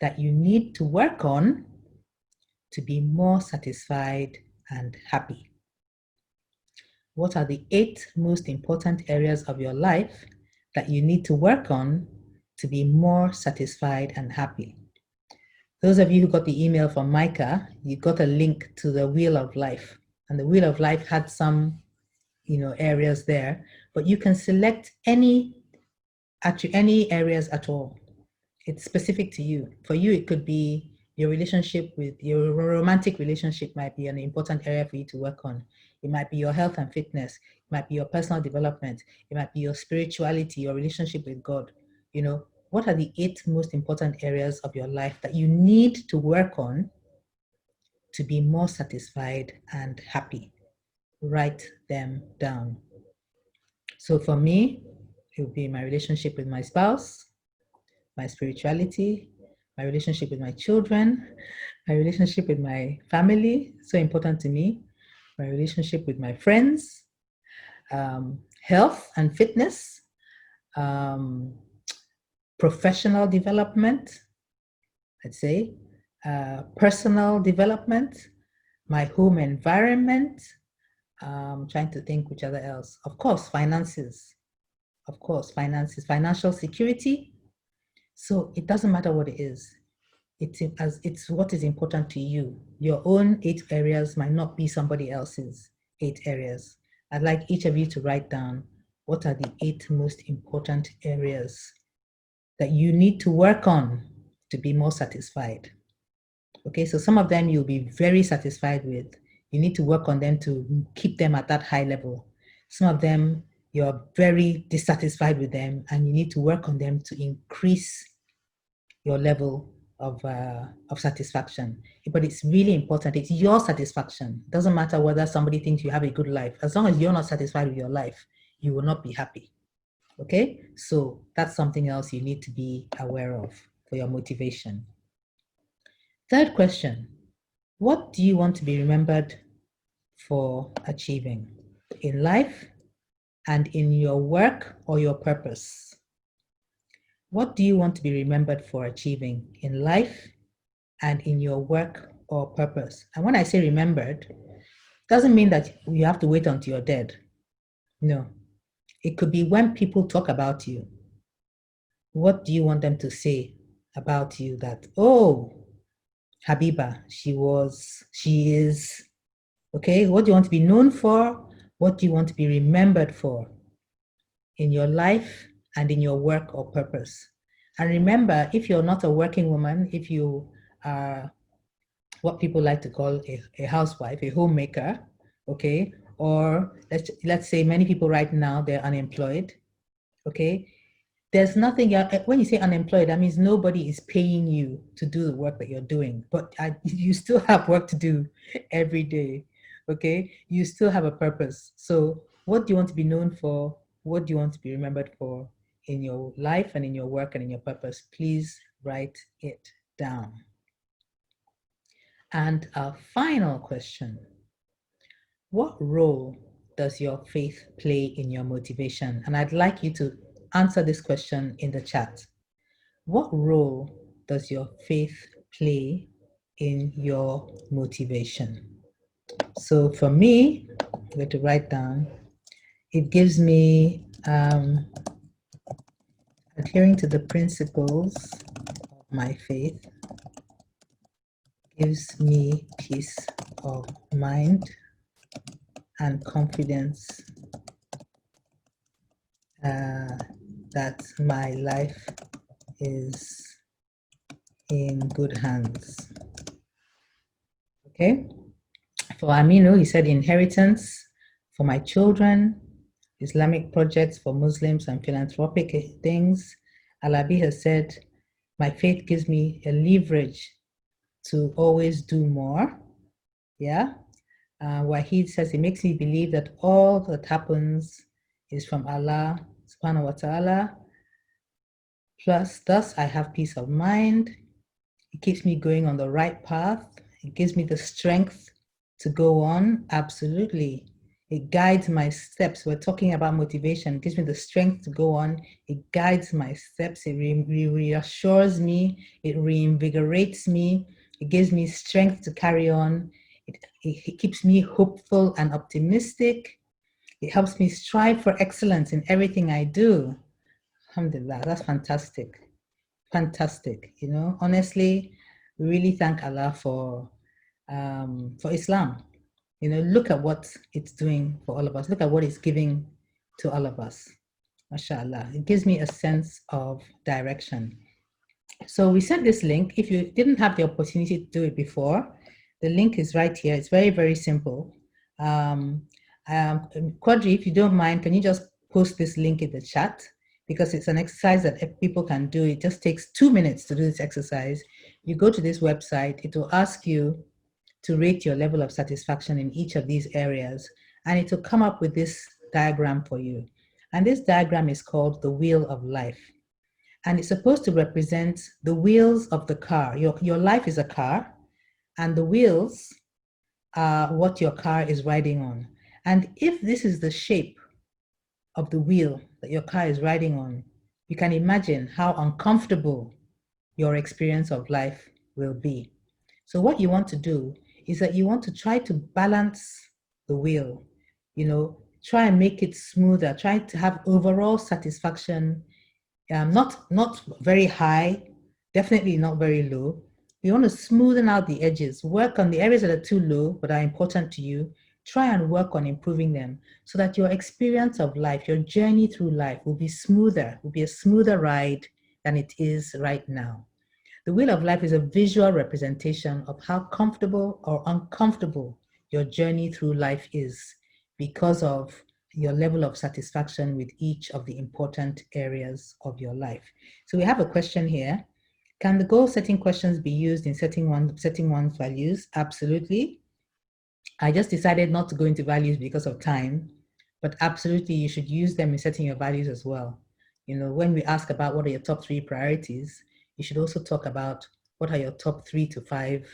that you need to work on to be more satisfied and happy? What are the 8 most important areas of your life that you need to work on to be more satisfied and happy? Those of you who got the email from Micah, you got a link to the Wheel of Life. And the Wheel of Life had some, areas there, but you can select any areas at all. It's specific to you. For you, it could be your relationship with your romantic relationship might be an important area for you to work on. It might be your health and fitness. It might be your personal development. It might be your spirituality, your relationship with God. What are the 8 most important areas of your life that you need to work on to be more satisfied and happy? Write them down. So for me, it would be my relationship with my spouse, my spirituality, my relationship with my children, my relationship with my family, so important to me, my relationship with my friends, health and fitness, professional development, I'd say, personal development, my home environment, trying to think which other else. Of course, finances. Of course, finances, financial security. So it doesn't matter what it is. It's what is important to you. Your own 8 areas might not be somebody else's 8 areas. I'd like each of you to write down what are the 8 most important areas that you need to work on to be more satisfied. Okay, so some of them you'll be very satisfied with. You need to work on them to keep them at that high level. Some of them you're very dissatisfied with them and you need to work on them to increase your level of satisfaction. But it's really important. It's your satisfaction. It doesn't matter whether somebody thinks you have a good life. As long as you're not satisfied with your life, you will not be happy. Okay, so that's something else you need to be aware of for your motivation. Third question, what do you want to be remembered for achieving in life and in your work or your purpose? What do you want to be remembered for achieving in life and in your work or purpose? And when I say remembered, it doesn't mean that you have to wait until you're dead. No, it could be when people talk about you. What do you want them to say about you that, oh, Habiba, she is, okay? What do you want to be known for? What do you want to be remembered for in your life and in your work or purpose? And remember, if you're not a working woman, if you are what people like to call a housewife, a homemaker, okay? Or let's say many people right now, they're unemployed, okay? There's nothing, when you say unemployed, that means nobody is paying you to do the work that you're doing, but you still have work to do every day, okay? You still have a purpose. So what do you want to be known for? What do you want to be remembered for in your life and in your work and in your purpose? Please write it down. And our final question, what role does your faith play in your motivation? And I'd like you to answer this question in the chat. What role does your faith play in your motivation? So for me, I'm going to write down, it gives me adhering to the principles of my faith, gives me peace of mind and confidence that my life is in good hands. Okay. For Aminu, he said inheritance for my children, Islamic projects for Muslims and philanthropic things. Alabi has said, my faith gives me a leverage to always do more. Yeah. Wahid says, it makes me believe that all that happens is from Allah subhanahu wa ta'ala. Plus, thus I have peace of mind. It keeps me going on the right path. It gives me the strength to go on. Absolutely. It guides my steps. We're talking about motivation. It gives me the strength to go on. It guides my steps. It reassures me. It reinvigorates me. It gives me strength to carry on. It keeps me hopeful and optimistic. It helps me strive for excellence in everything I do. Alhamdulillah, that's fantastic. Fantastic. You know, honestly, we really thank Allah for Islam. You know, look at what it's doing for all of us. Look at what it's giving to all of us. MashaAllah. It gives me a sense of direction. So we sent this link. If you didn't have the opportunity to do it before, the link is right here. It's very, very simple. Quadri, if you don't mind, can you just post this link in the chat? Because it's an exercise that people can do. It just takes 2 minutes to do this exercise. You go to this website, it will ask you to rate your level of satisfaction in each of these areas, and it will come up with this diagram for you. And this diagram is called the Wheel of Life. And it's supposed to represent the wheels of the car. Your life is a car, and the wheels are what your car is riding on. And if this is the shape of the wheel that your car is riding on, you can imagine how uncomfortable your experience of life will be. So what you want to do is that you want to try to balance the wheel, try and make it smoother, try to have overall satisfaction, not very high, definitely not very low. You want to smoothen out the edges, work on the areas that are too low but are important to you. Try and work on improving them so that your experience of life, your journey through life will be smoother, will be a smoother ride than it is right now. The wheel of life is a visual representation of how comfortable or uncomfortable your journey through life is because of your level of satisfaction with each of the important areas of your life. So we have a question here. Can the goal setting questions be used in setting one's values? Absolutely. I just decided not to go into values because of time, but absolutely you should use them in setting your values as well. When we ask about what are your top 3 priorities, you should also talk about what are your top 3 to 5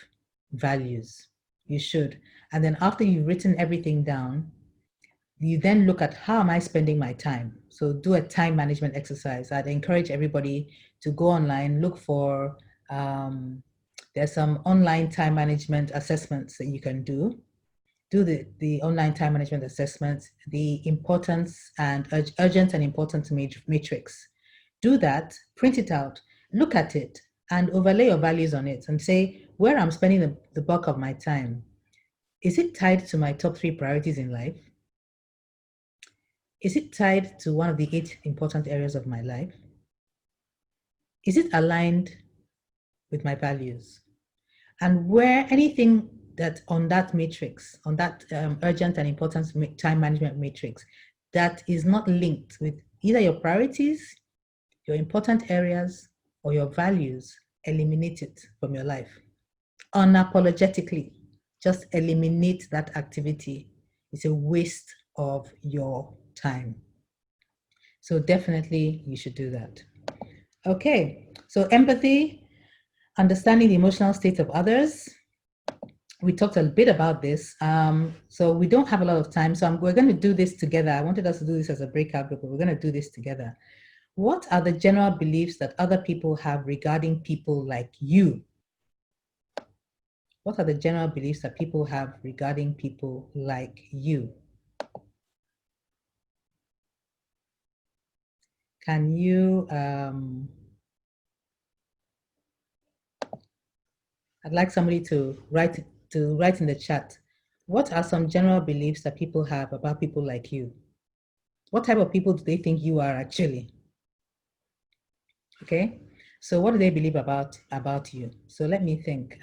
values. You should. And then after you've written everything down, you then look at how am I spending my time? So do a time management exercise. I'd encourage everybody to go online, look for, there's some online time management assessments that you can do. Do the online time management assessments, the importance and urgent and important matrix. Do that, print it out, look at it, and overlay your values on it and say, where I'm spending the bulk of my time, is it tied to my top 3 priorities in life? Is it tied to one of the 8 important areas of my life? Is it aligned with my values? And where anything that on that matrix, on that urgent and important time management matrix, that is not linked with either your priorities, your important areas, or your values, eliminate it from your life. Unapologetically, just eliminate that activity. It's a waste of your time. So definitely you should do that. Okay, so empathy, understanding the emotional state of others. We talked a bit about this. So we don't have a lot of time. So we're going to do this together. I wanted us to do this as a breakout group, but we're going to do this together. What are the general beliefs that other people have regarding people like you? What are the general beliefs that people have regarding people like you? Can you, I'd like somebody to write in the chat. What are some general beliefs that people have about people like you? What type of people do they think you are actually? Okay, so what do they believe about you? So let me think.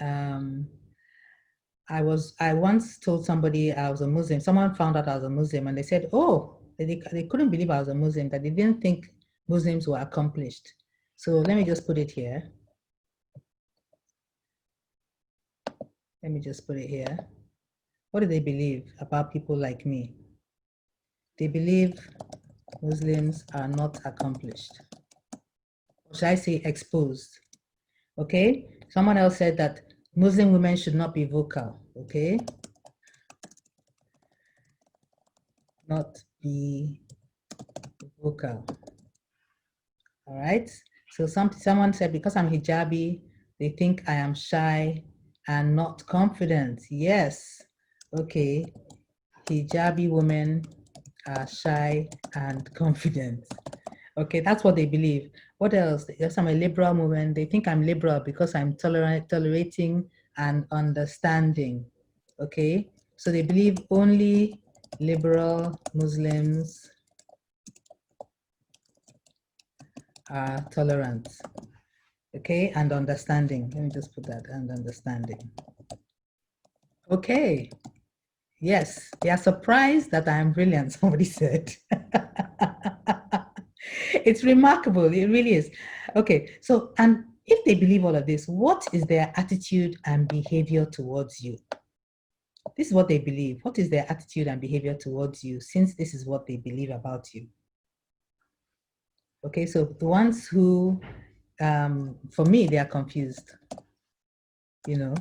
I once told somebody I was a Muslim. Someone found out I was a Muslim and they said, oh, they couldn't believe I was a Muslim, that they didn't think Muslims were accomplished. So let me just put it here. Let me just put it here. What do they believe about people like me? They believe Muslims are not accomplished. Or should I say exposed? Okay, someone else said that Muslim women should not be vocal, okay? Not be vocal, all right? So someone said because I'm hijabi, they think I am shy and not confident. Yes, okay, hijabi women are shy and confident. Okay, that's what they believe. What else? Yes, I'm a liberal woman. They think I'm liberal because I'm tolerating and understanding. Okay, so they believe only liberal Muslims are tolerant. Okay, and understanding. Let me just put that, and understanding. Okay, yes, they are surprised that I am brilliant, somebody said. It's remarkable, it really is. Okay, so, and if they believe all of this, what is their attitude and behavior towards you? This is what they believe. What is their attitude and behavior towards you, since this is what they believe about you? Okay, so the ones who, for me, they are confused. You know,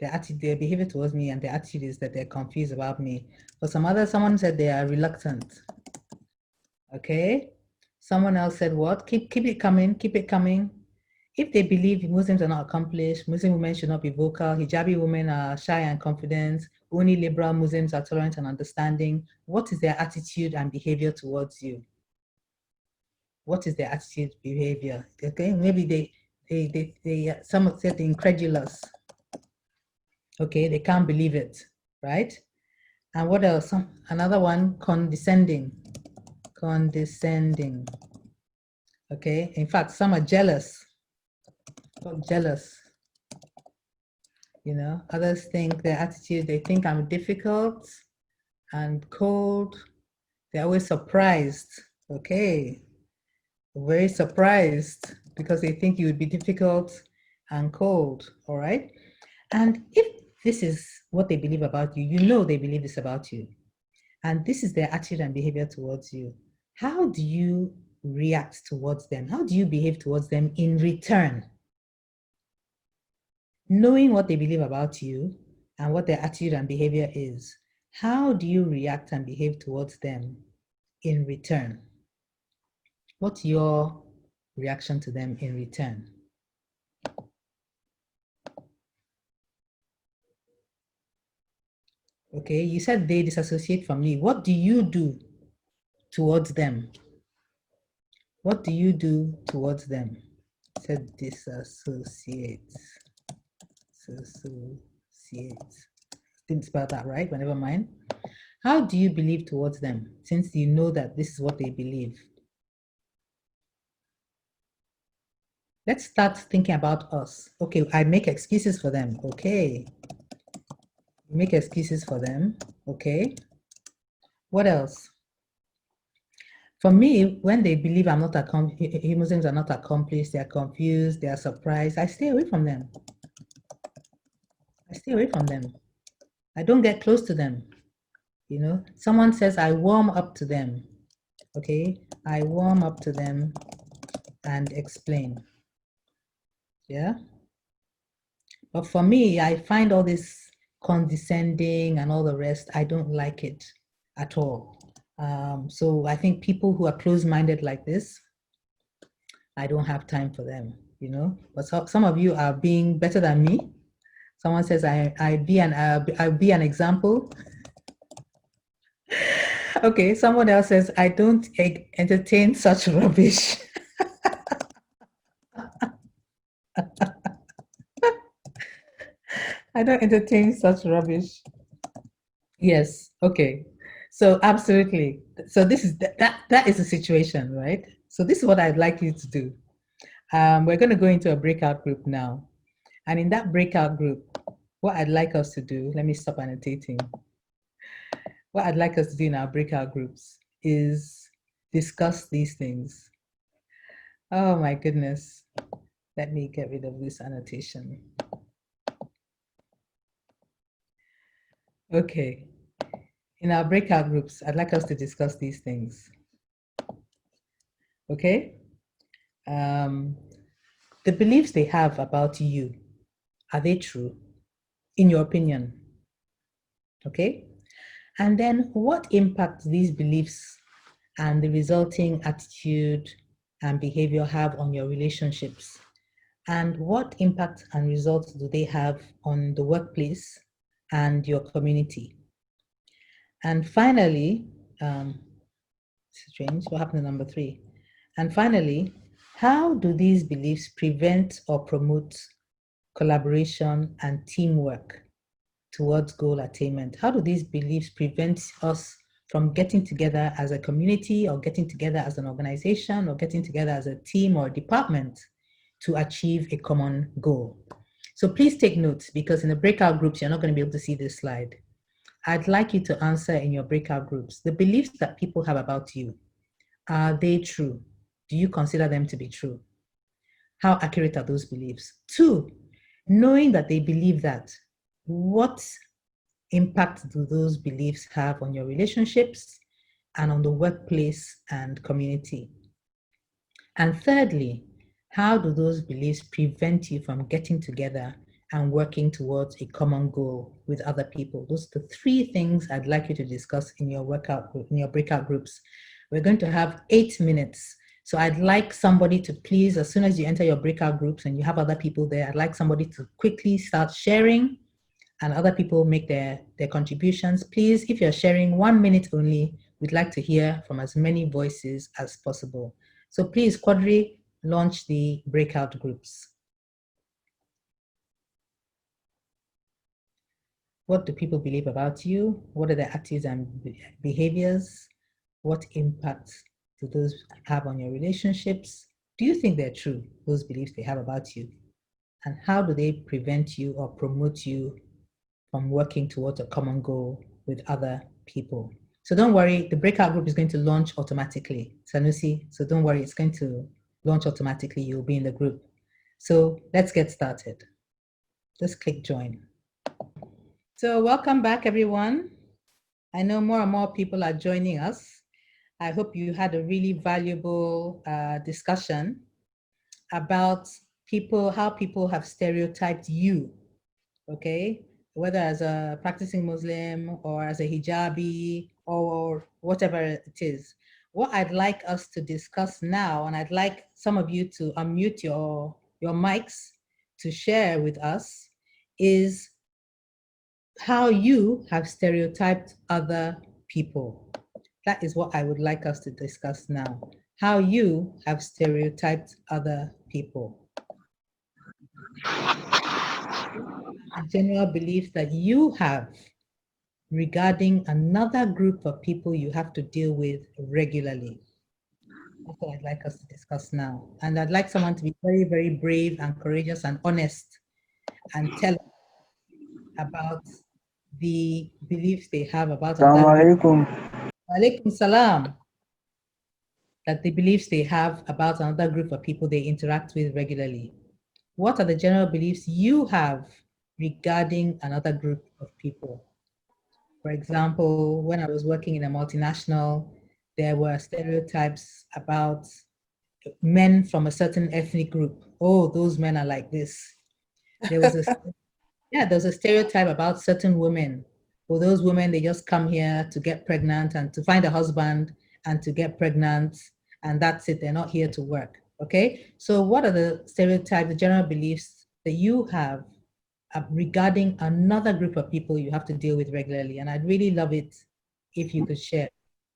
their behavior towards me and their attitude is that they're confused about me. For some others, someone said they are reluctant. Okay, someone else said what? Keep it coming, keep it coming. If they believe Muslims are not accomplished, Muslim women should not be vocal, hijabi women are shy and confident, only liberal Muslims are tolerant and understanding, what is their attitude and behavior towards you? What is their attitude, behavior? Okay, maybe some said incredulous. Okay, they can't believe it, right? And what else? Another one, condescending. Condescending. Okay, in fact, some are jealous. Jealous. You know, others think their attitude, they think I'm difficult and cold. They're always surprised. Okay, very surprised because they think you would be difficult and cold. All right. And if this is what they believe about you, you know they believe this about you. And this is their attitude and behavior towards you. How do you react towards them? How do you behave towards them in return? Knowing what they believe about you and what their attitude and behavior is, how do you react and behave towards them in return? What's your reaction to them in return? Okay, you said they disassociate from me. What do you do towards them? What do you do towards them? I said disassociate. Associate. Didn't spell that right, but never mind. How do you believe towards them since you know that this is what they believe? Let's start thinking about us. Okay, I make excuses for them. Okay. Make excuses for them. Okay. What else? For me, when they believe I'm not Muslims are not accomplished, they are confused, they are surprised, I stay away from them. I stay away from them. I don't get close to them. You know, someone says I warm up to them. Okay, I warm up to them and explain. Yeah. But for me, I find all this condescending and all the rest, I don't like it at all. So I think people who are closed-minded like this, I don't have time for them, you know. But some of you are being better than me. Someone says I'll be an example. Okay, someone else says I don't entertain such rubbish. I don't entertain such rubbish. Yes. Okay. So absolutely. So this is that is the situation, right? So this is what I'd like you to do. We're going to go into a breakout group now, and in that breakout group, what I'd like us to do. Let me stop annotating. What I'd like us to do in our breakout groups is discuss these things. Oh my goodness. Let me get rid of this annotation. Okay. In our breakout groups, I'd like us to discuss these things. Okay? The beliefs they have about you, are they true? In your opinion? Okay? And then what impact these beliefs and the resulting attitude and behavior have on your relationships? And what impact and results do they have on the workplace and your community? And finally, strange, what happened to number 3? And finally, how do these beliefs prevent or promote collaboration and teamwork towards goal attainment? How do these beliefs prevent us from getting together as a community or getting together as an organization or getting together as a team or a department to achieve a common goal? So please take notes, because in the breakout groups, you're not going to be able to see this slide. I'd like you to answer in your breakout groups, the beliefs that people have about you, are they true? Do you consider them to be true? How accurate are those beliefs? 2, knowing that they believe that, what impact do those beliefs have on your relationships and on the workplace and community? And thirdly, how do those beliefs prevent you from getting together and working towards a common goal with other people? Those are the three things I'd like you to discuss in your workout group, in your breakout groups. We're going to have 8 minutes. So I'd like somebody to please, as soon as you enter your breakout groups and you have other people there, I'd like somebody to quickly start sharing and other people make their contributions. Please, if you're sharing 1 minute only, we'd like to hear from as many voices as possible. So please, Quadri, launch the breakout groups. What do people believe about you? What are their attitudes and behaviors? What impact do those have on your relationships? Do you think they're true, those beliefs they have about you? And how do they prevent you or promote you from working towards a common goal with other people? So don't worry, the breakout group is going to launch automatically, Sanusi. So don't worry, it's going to launch automatically. You'll be in the group. So let's get started. Just click join. So welcome back, everyone. I know more and more people are joining us. I hope you had a really valuable discussion about people, how people have stereotyped you, okay? Whether as a practicing Muslim or as a hijabi or whatever it is. What I'd like us to discuss now, and I'd like some of you to unmute your mics to share with us, is how you have stereotyped other people. That is what I would like us to discuss now. How you have stereotyped other people. A general belief that you have regarding another group of people you have to deal with regularly. That's what I'd like us to discuss now. And I'd like someone to be very, very brave and courageous and honest and tell about the beliefs they have about another group. Alaikum salam. That the beliefs they have about another group of people they interact with regularly. What are the general beliefs you have regarding another group of people? For example, when I was working in a multinational, there were stereotypes about men from a certain ethnic group. Oh, those men are like this. There was a there's a stereotype about certain women. For those women, they just come here to get pregnant and to find a husband and to get pregnant, and that's it. They're not here to work. Okay. So, what are the stereotypes, the general beliefs that you have regarding another group of people you have to deal with regularly? And I'd really love it if you could share,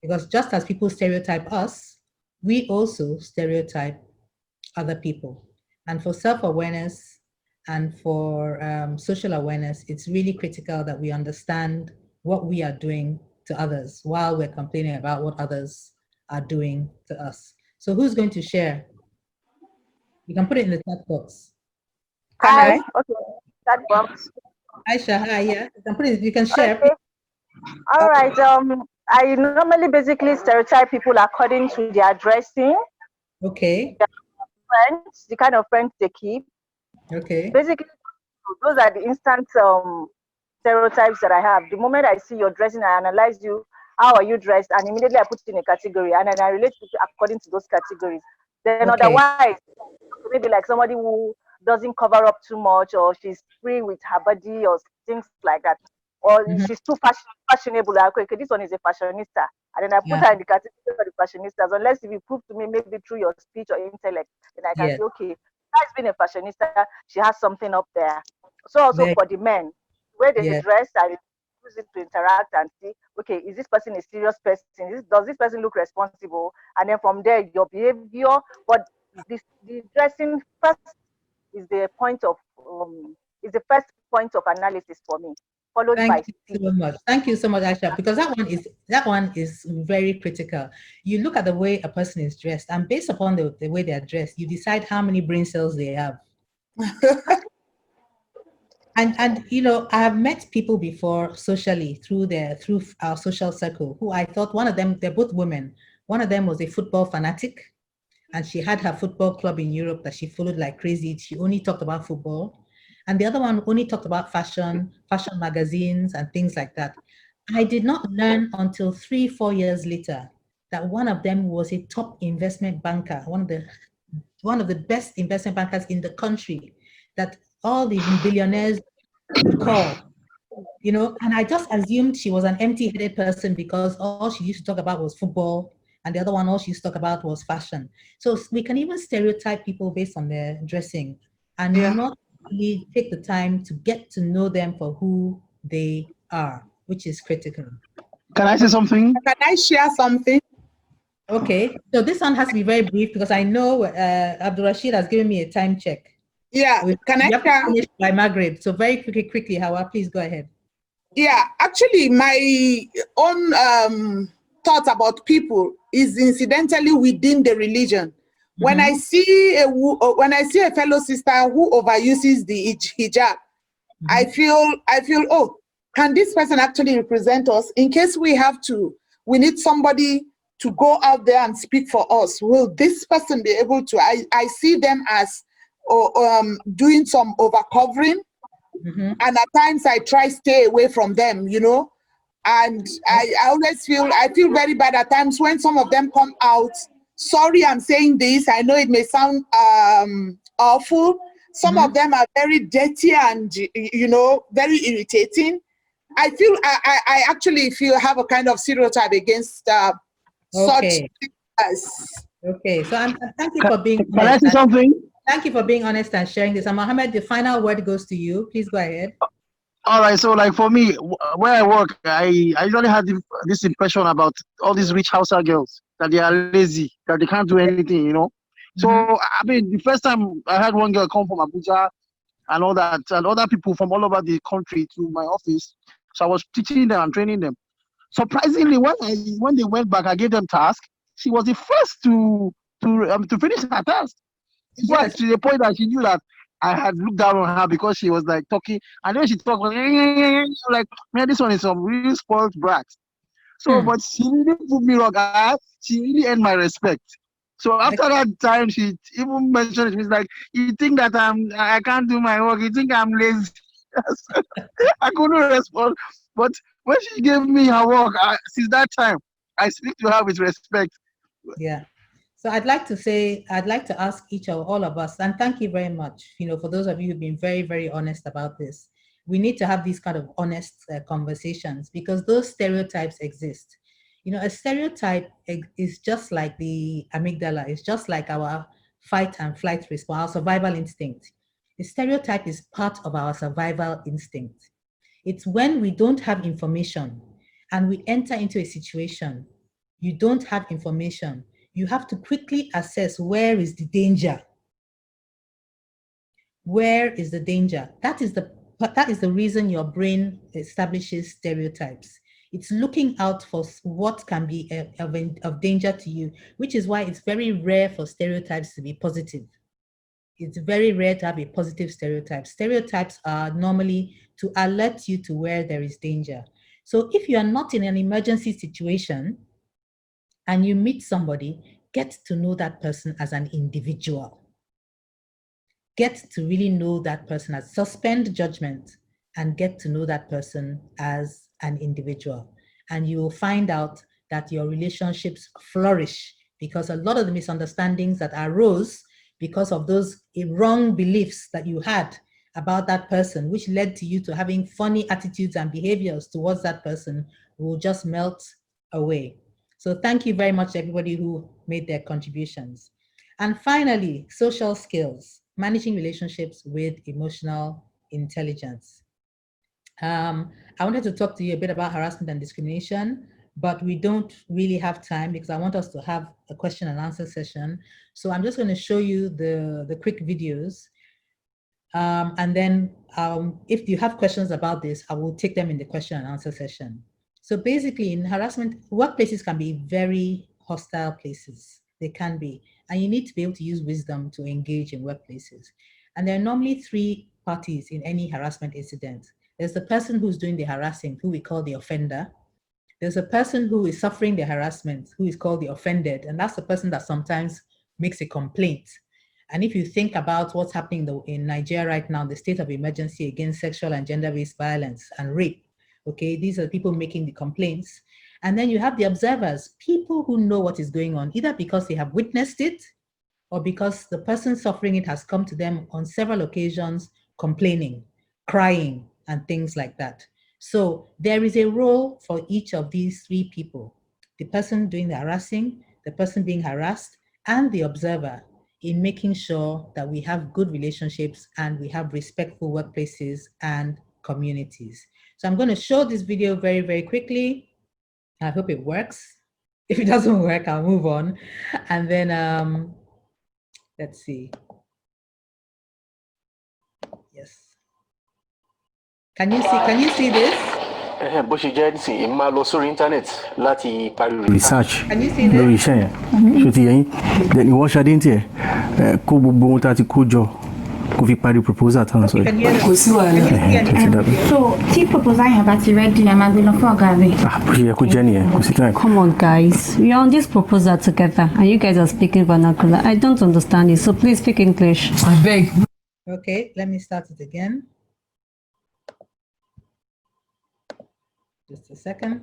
because just as people stereotype us, we also stereotype other people. And for self-awareness and for social awareness, it's really critical that we understand what we are doing to others while we're complaining about what others are doing to us. So who's going to share? You can put it in the chat box. Hi. Okay. Chat box. Aisha, hi, yeah. You can put it, you can share. Okay. All right. I normally basically stereotype people according to their dressing. Okay. Their friends, the kind of friends they keep. Okay. Basically, those are the instant stereotypes that I have. The moment I see your dressing, I analyze you. How are you dressed? And immediately I put it in a category, and then I relate it according to those categories. Then Okay. otherwise, maybe like somebody who doesn't cover up too much, or she's free with her body, or things like that, or she's too fashionable. Like, okay, this one is a fashionista, and then I put her in the category of the fashionistas. Unless if you prove to me maybe through your speech or intellect, then I can say, okay, has been a fashionista, she has something up there. So also for the men, where they dress, I use it to interact and see, okay, is this person a serious person? Does this person look responsible? And then from there, your behavior. But the dressing first is the point of is the first point of analysis for me, followed by speech. Thank you so much. Thank you so much, Aisha, because that one is very critical. You look at the way a person is dressed, and based upon the way they are dressed, you decide how many brain cells they have. And you know, I have met people before socially through our social circle who I thought, one of them, they're both women. One of them was a football fanatic, and she had her football club in Europe that she followed like crazy. She only talked about football. And the other one only talked about fashion magazines and things like that. I did not learn until 3-4 years later that one of them was a top investment banker, one of the best investment bankers in the country, that all the billionaires would call, you know, and I just assumed she was an empty-headed person because all she used to talk about was football, and the other one, all she used to talk about was fashion. So we can even stereotype people based on their dressing and not really take the time to get to know them for who they are, which is critical. Can I say something? Can I share something? Okay, so this one has to be very brief because I know Abdul Rashid has given me a time check. Yeah, can I have to share? finish by Maghrib. So very quickly, Hawa, please go ahead. Yeah, actually, my own thought about people is incidentally within the religion. When I see a fellow sister who overuses the hijab, I feel, oh, can this person actually represent us? In case we have to, we need somebody to go out there and speak for us. Will this person be able to? I see them as doing some overcovering. And at times I try stay away from them, you know, and I always feel, I feel very bad at times when some of them come out. Sorry, I'm saying this. I know it may sound awful. Some of them are very dirty and, you know, very irritating. I feel, I actually feel, have a kind of stereotype against such things. Okay, so thank you for being Can I say something? Thank you for being honest and sharing this. And Mohammed, the final word goes to you. Please go ahead. All right, so like for me, where I work, I usually had this impression about all these rich Hausa girls, that they are lazy, that they can't do anything, you know. So, I mean, the first time I had one girl come from Abuja and all that, and other people from all over the country to my office. So I was teaching them and training them. Surprisingly, when they went back, I gave them task. She was the first to finish her task. Yes, to the point that she knew that I had looked down on her because she was like talking, and then she talked like, man, this one is some really spoiled brat. So, but she really put me wrong. She really earned my respect. So after that time, she even mentioned it. She's like, "You think that I can't do my work? You think I'm lazy?" I couldn't respond. But when she gave me her work, since that time, I speak to her with respect. Yeah. So I'd like to ask each of all of us, and thank you very much, you know, for those of you who've been very, very honest about this. We need to have these kind of honest conversations because those stereotypes exist. You know, a stereotype is just like the amygdala. It's just like our fight and flight response, our survival instinct. The stereotype is part of our survival instinct. It's when we don't have information and we enter into a situation, you don't have information, you have to quickly assess where is the danger. Where is the danger? That is the reason your brain establishes stereotypes. It's looking out for what can be of danger to you, which is why it's very rare for stereotypes to be positive. It's very rare to have a positive stereotype. Stereotypes are normally to alert you to where there is danger. So if you are not in an emergency situation and you meet somebody, get to know that person as an individual. Get to really know that person, as suspend judgment and get to know that person as an individual. And you will find out that your relationships flourish because a lot of the misunderstandings that arose because of those wrong beliefs that you had about that person, which led to you to having funny attitudes and behaviors towards that person, will just melt away. So thank you very much to everybody who made their contributions. And finally, social skills, managing relationships with emotional intelligence. I wanted to talk to you a bit about harassment and discrimination, but we don't really have time because I want us to have a question and answer session. So I'm just going to show you the quick videos. And then if you have questions about this, I will take them in the question and answer session. So basically in harassment, workplaces can be very hostile places. They can be, and you need to be able to use wisdom to engage in workplaces. And there are normally three parties in any harassment incident. There's the person who's doing the harassing, who we call the offender. There's a person who is suffering the harassment, who is called the offended, and that's the person that sometimes makes a complaint. And if you think about what's happening in Nigeria right now, the state of emergency against sexual and gender-based violence and rape, okay, these are people making the complaints. And then you have the observers, people who know what is going on, either because they have witnessed it or because the person suffering it has come to them on several occasions complaining, crying, and things like that. So there is a role for each of these three people, the person doing the harassing, the person being harassed, and the observer, in making sure that we have good relationships and we have respectful workplaces and communities. So I'm going to show this video very, very quickly. I hope it works. If it doesn't work, I'll move on. And then let's see. Yes. Can you see this? bó ṣe jẹ́ nísìnyí èmi máa lọ sórí internet láti parí research Can you see this? lórí iṣẹ́ yẹn ṣó ti yẹn then ìwọ ṣadé ń tiẹ̀ kó gbogbo ohun tá a ti kó jọ kó fi parí proposal tá à ń sọ yìí. Kò sí wàhálà. So tí proposal yẹn bá ti ready ẹ máa gbé lọ fún ọ̀gá rẹ̀. bó ṣe yẹ kó jẹ́ nìyẹn kò sí time. Come on, guys. We are on this proposal together, and you guys are speaking vernacular. I don't understand it, so please speak English. I beg. Okay, let me start it again. Just a second.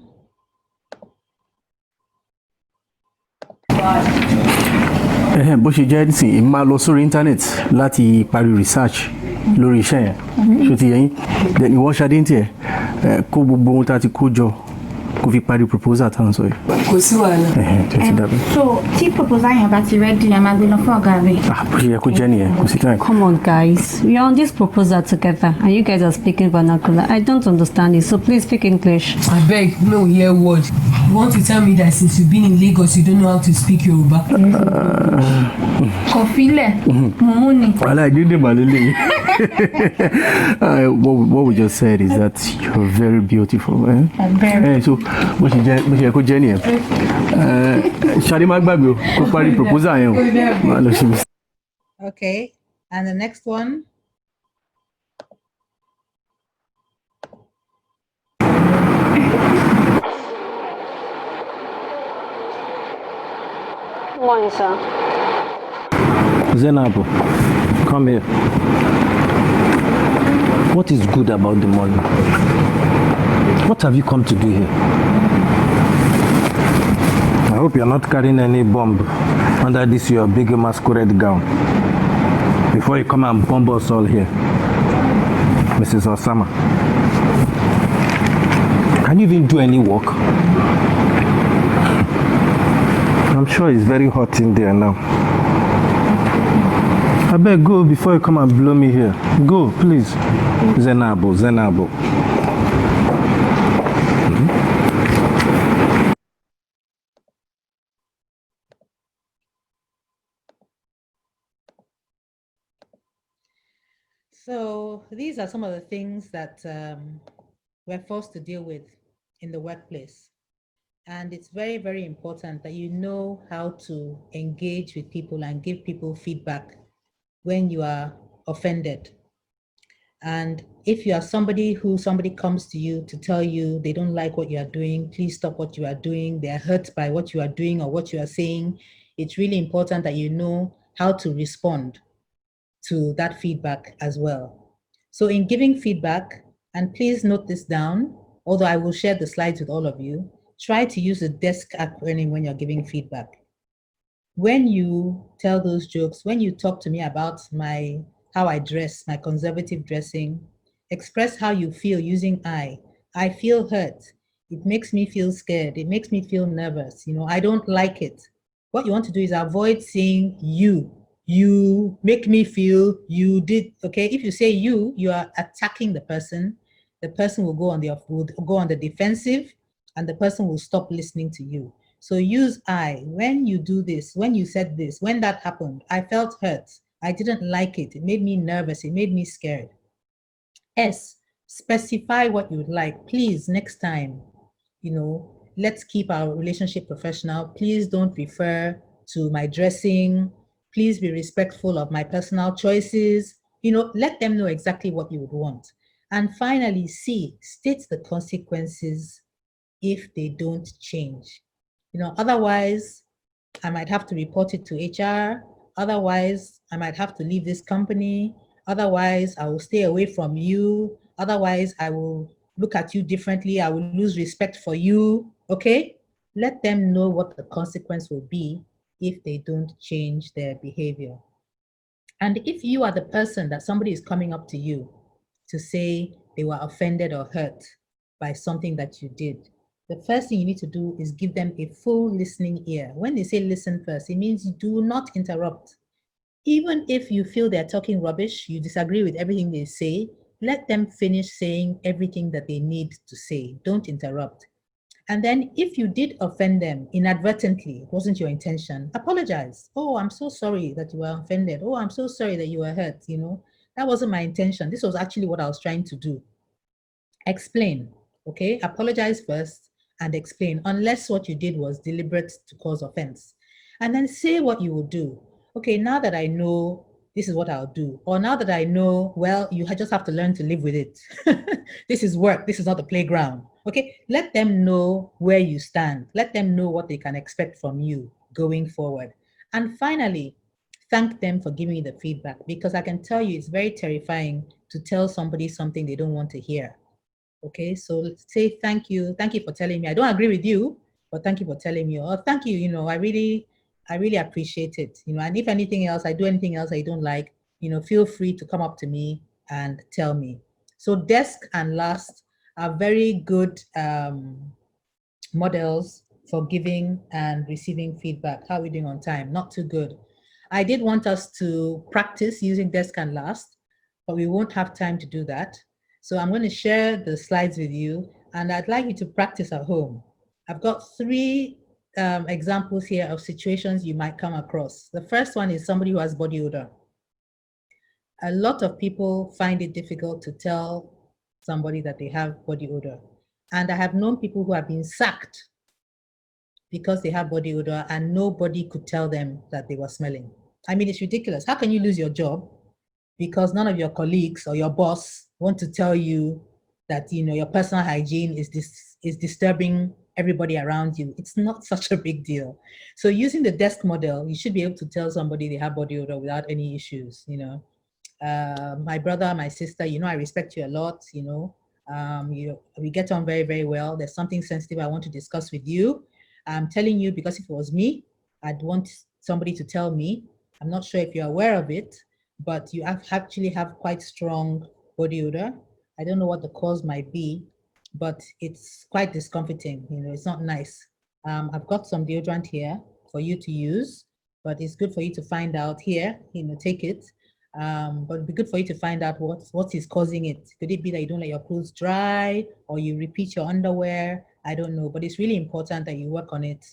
bó ṣe jẹ́ nísìnyí èmi máa lọ sórí internet láti parí research lórí iṣẹ́ yẹn ṣó ti yẹn then ìwọ ṣadé ń tiẹ̀ kó gbogbo ohun tá a ti kó jọ kó fi parí proposal tá à ń sọ yìí. Kò sí wàhálà. So tí proposal yẹn bá ti ready ẹ máa gbé lọ fún ọ̀gá rẹ̀. bó ṣe yẹ kó jẹ́ nìyẹn kò sí time. Come on, guys. We are on this proposal together, and you guys are speaking vernacular. I don't understand it, so please speak English. I beg, no hear word. You want to tell me that since you've been in Lagos, you don't know how to speak Yoruba? Kofile, Mumuni. Well, I didn't believe what we just said is that you're very beautiful. I'm very. So, what she yẹ kó jẹ́ nìyẹn. Ṣadé má gbàgbé o, kó parí proposal yẹn o. Okay, and the next one. Morning, sir. Zenabo, come here. What is good about the money? What have you come to do here? I hope you're not carrying any bomb under this your big masquerade gown before you come and bomb us all here. Mrs. Osama, can you even do any work? I'm sure it's very hot in there now. I better go before you come and blow me here. Go, please. Zenabo, Zenabo. So these are some of the things that we're forced to deal with in the workplace. And it's very, very important that you know how to engage with people and give people feedback when you are offended. And if you are somebody comes to you to tell you they don't like what you are doing, please stop what you are doing, they're hurt by what you are doing or what you are saying, it's really important that you know how to respond to that feedback as well. So in giving feedback, and please note this down, although I will share the slides with all of you, try to use a DESK acronym when you're giving feedback. When you tell those jokes, when you talk to me about how I dress, my conservative dressing, express how you feel using I. I feel hurt. It makes me feel scared. It makes me feel nervous. I don't like it. What you want to do is avoid saying you. You make me feel, you did, okay? If you say you are attacking the person will go on the defensive, and the person will stop listening to you. So use I. When you do this, when you said this, when that happened, I felt hurt. I didn't like it. It made me nervous. It made me scared. S, specify what you would like. Please, next time, let's keep our relationship professional. Please don't refer to my dressing. Please be respectful of my personal choices. Let them know exactly what you would want. And finally, C, state the consequences if they don't change. Otherwise, I might have to report it to HR. Otherwise, I might have to leave this company. Otherwise, I will stay away from you. Otherwise, I will look at you differently. I will lose respect for you. Okay? Let them know what the consequence will be if they don't change their behavior. And if you are the person that somebody is coming up to you to say they were offended or hurt by something that you did, the first thing you need to do is give them a full listening ear. When they say listen first, it means you do not interrupt. Even if you feel they're talking rubbish, you disagree with everything they say, let them finish saying everything that they need to say. Don't interrupt. And then if you did offend them inadvertently, it wasn't your intention, apologize. Oh, I'm so sorry that you were offended. Oh, I'm so sorry that you were hurt. That wasn't my intention. This was actually what I was trying to do. Explain, okay? Apologize first and explain, unless what you did was deliberate to cause offense. And then say what you will do. Okay, now that I know, this is what I'll do. Or now that I know, well, you just have to learn to live with it. This is work. This is not the playground. Okay, let them know where you stand. Let them know what they can expect from you going forward. And finally, thank them for giving you the feedback, because I can tell you it's very terrifying to tell somebody something they don't want to hear. Okay, so let's say thank you for telling me. I don't agree with you, but thank you for telling me. Or thank you, I really appreciate it. And if anything else, I do anything else I don't like, feel free to come up to me and tell me. So desk and last are very good models for giving and receiving feedback. How are we doing on time? Not too good. I did want us to practice using desk and last, but we won't have time to do that. So I'm going to share the slides with you, and I'd like you to practice at home. I've got 3 examples here of situations you might come across. The first one is somebody who has body odor. A lot of people find it difficult to tell somebody that they have body odor. And I have known people who have been sacked because they have body odor and nobody could tell them that they were smelling. I mean, it's ridiculous. How can you lose your job because none of your colleagues or your boss want to tell you that your personal hygiene is disturbing everybody around you? It's not such a big deal. So using the desk model, you should be able to tell somebody they have body odor without any issues. My brother, my sister, I respect you a lot. We get on very, very well. There's something sensitive I want to discuss with you. I'm telling you because if it was me, I'd want somebody to tell me. I'm not sure if you're aware of it, but you actually have quite strong body odor. I don't know what the cause might be, but it's quite discomforting. It's not nice. I've got some deodorant here for you to use, but it's good for you to find out here, take it. But it'd be good for you to find out what is causing it. Could it be that you don't let your clothes dry, or you repeat your underwear? I don't know, but it's really important that you work on it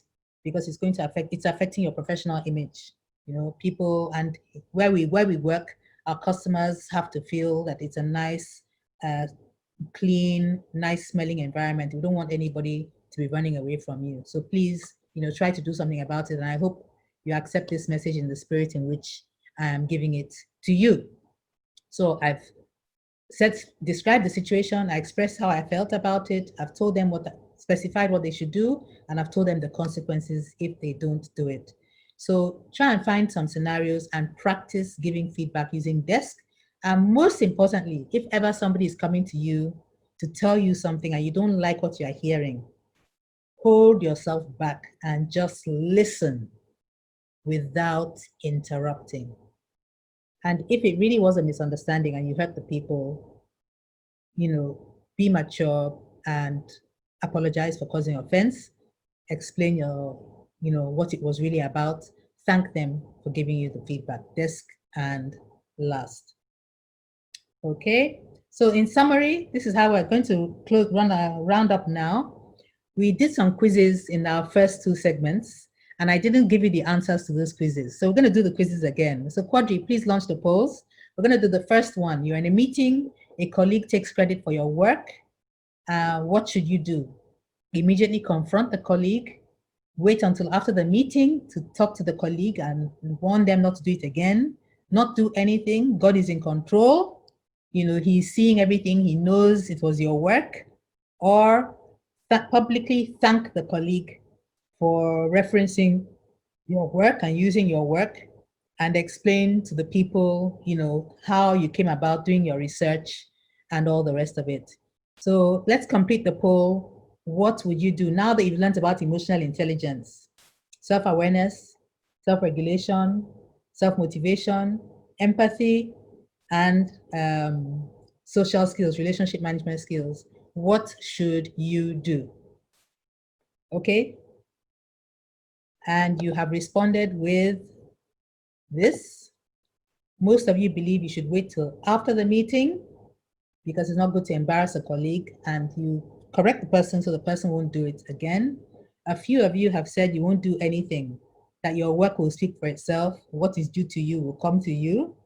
because it's affecting your professional image. People, and where we work, our customers have to feel that it's a nice, clean, nice smelling environment. We don't want anybody to be running away from you. So please, try to do something about it. And I hope you accept this message in the spirit in which I am giving it to you. So I've described the situation. I expressed how I felt about it. I've told them specified what they should do, and I've told them the consequences if they don't do it. So try and find some scenarios and practice giving feedback using desk. And most importantly, if ever somebody is coming to you to tell you something and you don't like what you're hearing, hold yourself back and just listen without interrupting. And if it really was a misunderstanding and you hurt the people, be mature and apologize for causing offense, explain what it was really about, thank them for giving you the feedback, desk and last. Okay, so in summary, this is how we're going to round up now. We did some quizzes in our first 2 segments, and I didn't give you the answers to those quizzes. So we're going to do the quizzes again. So Quadri, please launch the polls. We're going to do the first one. You're in a meeting, a colleague takes credit for your work. What should you do? Immediately confront the colleague, wait until after the meeting to talk to the colleague and warn them not to do it again, not do anything. God is in control. He's seeing everything. He knows it was your work. Or publicly thank the colleague for referencing your work and using your work, and explain to the people, how you came about doing your research and all the rest of it. So let's complete the poll. what would you do now that you've learned about emotional intelligence? Self-awareness, self-regulation, self-motivation, empathy, and social skills, relationship management skills. What should you do? Okay. And you have responded with this. Most of you believe you should wait till after the meeting because it's not good to embarrass a colleague, and you correct the person so the person won't do it again. A few of you have said you won't do anything, that your work will speak for itself. What is due to you will come to you.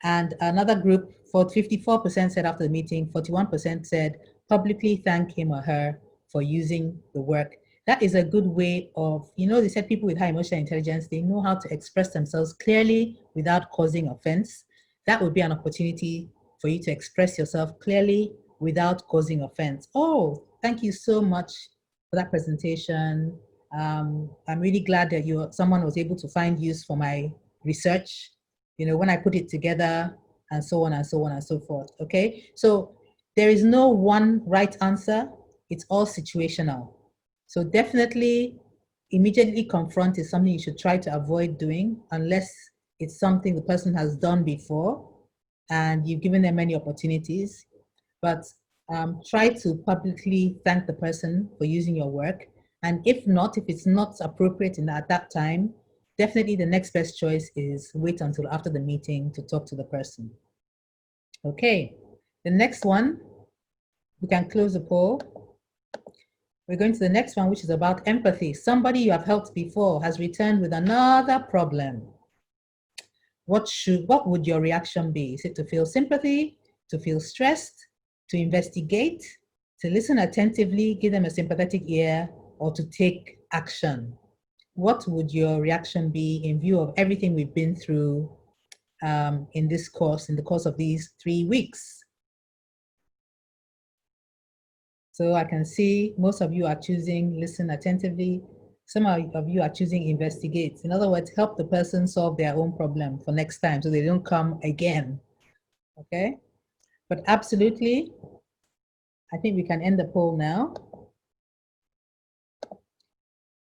And another group, 54% said after the meeting, 41% said publicly thank him or her for using the work. That is a good way of, they said people with high emotional intelligence, they know how to express themselves clearly without causing offense. That would be an opportunity for you to express yourself clearly without causing offense. Oh, thank you so much for that presentation. I'm really glad that someone was able to find use for my research, when I put it together, and so on and so on and so forth. Okay, so there is no one right answer. It's all situational. So definitely immediately confront is something you should try to avoid doing unless it's something the person has done before and you've given them many opportunities. But try to publicly thank the person for using your work. And if it's not appropriate at that time, definitely the next best choice is wait until after the meeting to talk to the person. Okay, the next one, we can close the poll. We're going to the next one, which is about empathy. Somebody you have helped before has returned with another problem. What would your reaction be? Is it to feel sympathy, to feel stressed, to investigate, to listen attentively, give them a sympathetic ear, or to take action? What would your reaction be in view of everything we've been through in the course of these 3 weeks? So I can see most of you are choosing listen attentively. Some of you are choosing investigate. In other words, help the person solve their own problem for next time so they don't come again. Okay? But absolutely, I think we can end the poll now.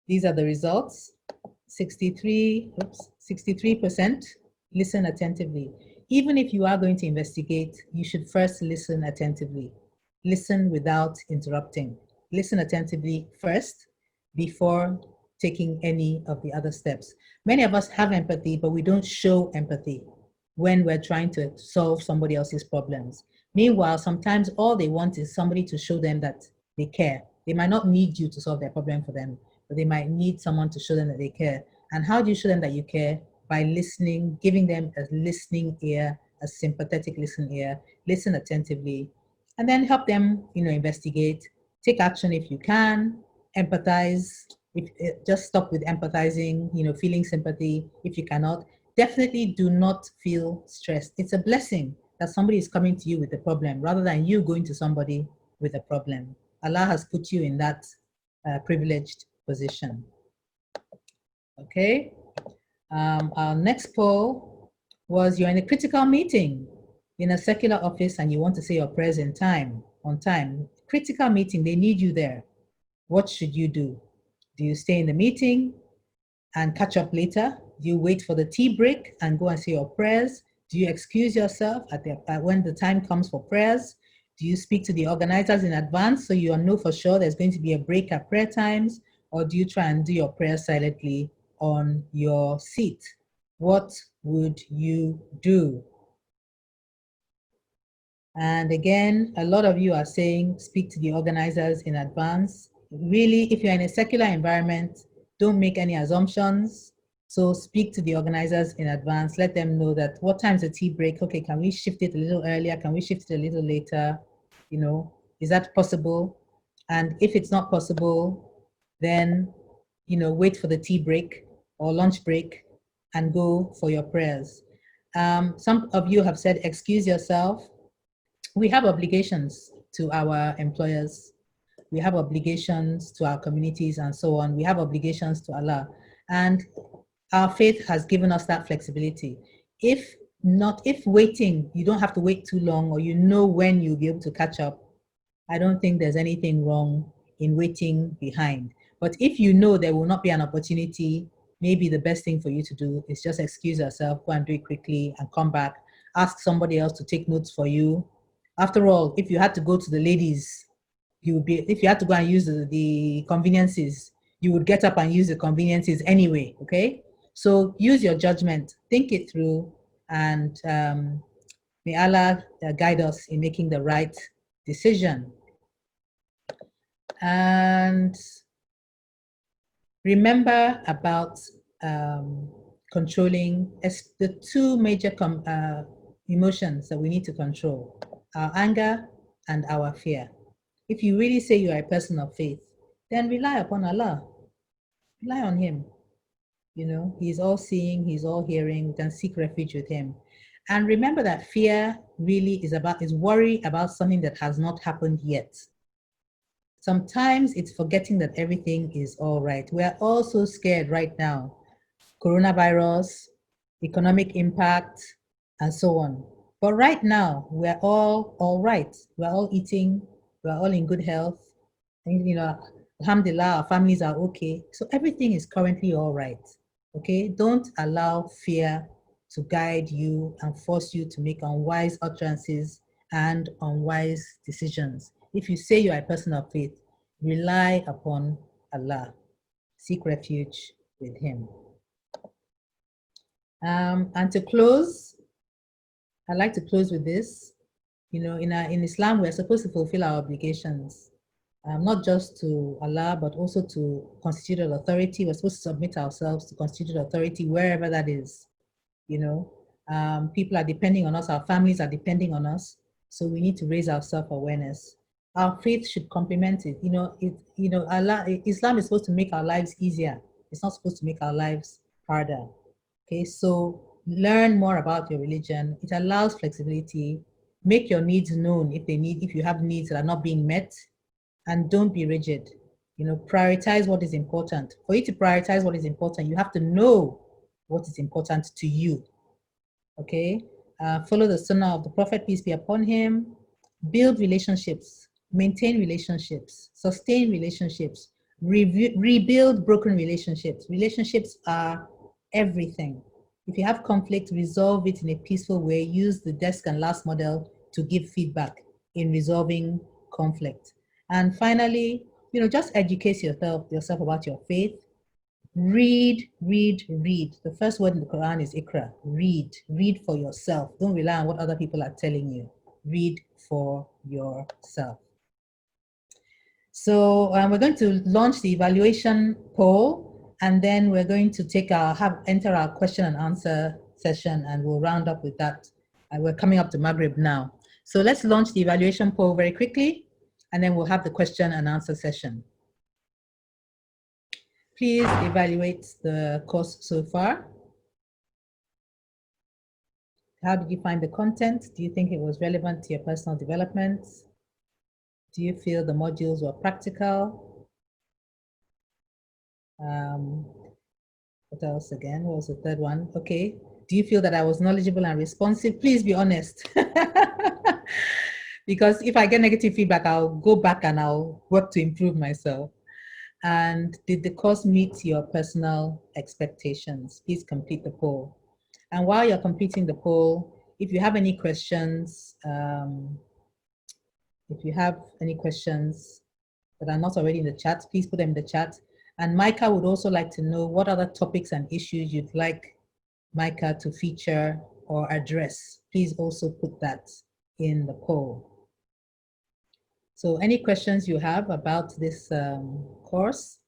These are the results. 63% listen attentively. Even if you are going to investigate, you should first listen attentively. Listen without interrupting. Listen attentively first before taking any of the other steps. Many of us have empathy, but we don't show empathy when we're trying to solve somebody else's problems. Meanwhile, sometimes all they want is somebody to show them that they care. They might not need you to solve their problem for them, but they might need someone to show them that they care. And how do you show them that you care? By listening, giving them a listening ear, a sympathetic listening ear, listen attentively, and then help them, investigate, take action if you can, empathize. Just stop with empathizing, feeling sympathy. If you cannot, definitely do not feel stressed. It's a blessing that somebody is coming to you with a problem rather than you going to somebody with a problem. Allah has put you in that privileged position. Okay. Our next poll was, you're in a critical meeting in a secular office and you want to say your prayers on time. Critical meeting, they need you there. What should you do? Do you stay in the meeting and catch up later? Do you wait for the tea break and go and say your prayers? Do you excuse yourself when the time comes for prayers? Do you speak to the organizers in advance so you know for sure there's going to be a break at prayer times? Or do you try and do your prayers silently on your seat? What would you do? And again, a lot of you are saying speak to the organizers in advance. Really, if you're in a secular environment, don't make any assumptions. So speak to the organizers in advance. Let them know that what time is the tea break? Okay, can we shift it a little earlier? Can we shift it a little later? Is that possible? And if it's not possible, then, wait for the tea break or lunch break and go for your prayers. Some of you have said, excuse yourself. We have obligations to our employers. We have obligations to our communities and so on. We have obligations to Allah. And our faith has given us that flexibility. If waiting, you don't have to wait too long, or when you'll be able to catch up, I don't think there's anything wrong in waiting behind. But if you know there will not be an opportunity, maybe the best thing for you to do is just excuse yourself, go and do it quickly and come back. Ask somebody else to take notes for you. After all, if you had to go to the ladies, if you had to go and use the conveniences, you would get up and use the conveniences anyway, okay? So use your judgment, think it through, and may Allah guide us in making the right decision. And remember about controlling the two major emotions that we need to control, our anger and our fear. If you really say you are a person of faith, then rely upon Allah. Rely on Him. You know, He's all seeing, He's all hearing, we can seek refuge with Him. And remember that fear really is worry about something that has not happened yet. Sometimes it's forgetting that everything is all right. We're all so scared right now. Coronavirus, economic impact, and so on. But right now, we're all right. We're all eating, we're all in good health. And, you know, alhamdulillah, our families are okay. So everything is currently all right, okay? Don't allow fear to guide you and force you to make unwise utterances and unwise decisions. If you say you are a person of faith, rely upon Allah. Seek refuge with Him. And to close, I'd like to close with this. You know, in Islam, we're supposed to fulfill our obligations, not just to Allah, but also to constituted authority. We're supposed to submit ourselves to constituted authority, wherever that is. You know, people are depending on us, our families are depending on us, so we need to raise our self-awareness. Our faith should complement it. Islam is supposed to make our lives easier. It's not supposed to make our lives harder. Okay, so learn more about your religion. It allows flexibility. Make your needs known if you have needs that are not being met, and don't be rigid. You know, prioritize what is important. For you to prioritize what is important, you have to know what is important to you. Okay, follow the sunnah of the Prophet, peace be upon him. Build relationships, maintain relationships, sustain relationships, rebuild broken relationships. Relationships are everything. If you have conflict, resolve it in a peaceful way. Use the desk and last model to give feedback in resolving conflict. And finally, you know, just educate yourself about your faith. Read. The first word in the Quran is Iqra. Read for yourself. Don't rely on what other people are telling you. Read for yourself. So we're going to launch the evaluation poll, and then we're going to enter our question and answer session, and we'll round up with that. We're coming up to Maghrib now. So let's launch the evaluation poll very quickly, and then we'll have the question and answer session. Please evaluate the course so far. How did you find the content? Do you think it was relevant to your personal development? Do you feel the modules were practical? What else again? What was the third one? Okay. Do you feel that I was knowledgeable and responsive? Please be honest. Because if I get negative feedback, I'll go back and I'll work to improve myself. And did the course meet your personal expectations? Please complete the poll. And while you're completing the poll, if you have any questions, that are not already in the chat, please put them in the chat. And Micah would also like to know what other topics and issues you'd like Micah to feature or address. Please also put that in the poll. So any questions you have about this course,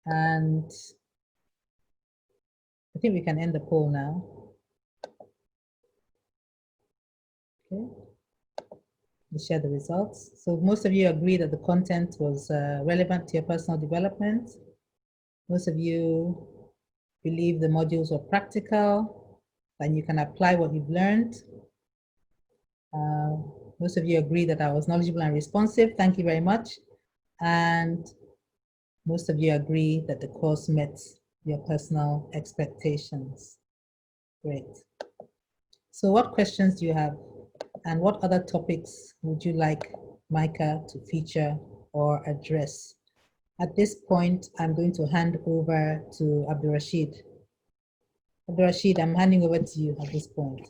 and I think we can end the poll now. Okay, we share the results. So most of you agree that the content was relevant to your personal development. Most of you believe the modules were practical and you can apply what you've learned. Most of you agree that I was knowledgeable and responsive. Thank you very much. And most of you agree that the course met your personal expectations. Great. So what questions do you have? And what other topics would you like Micah to feature or address? At this point, I'm going to hand over to Abdul Rashid. Abdul Rashid, I'm handing over to you at this point.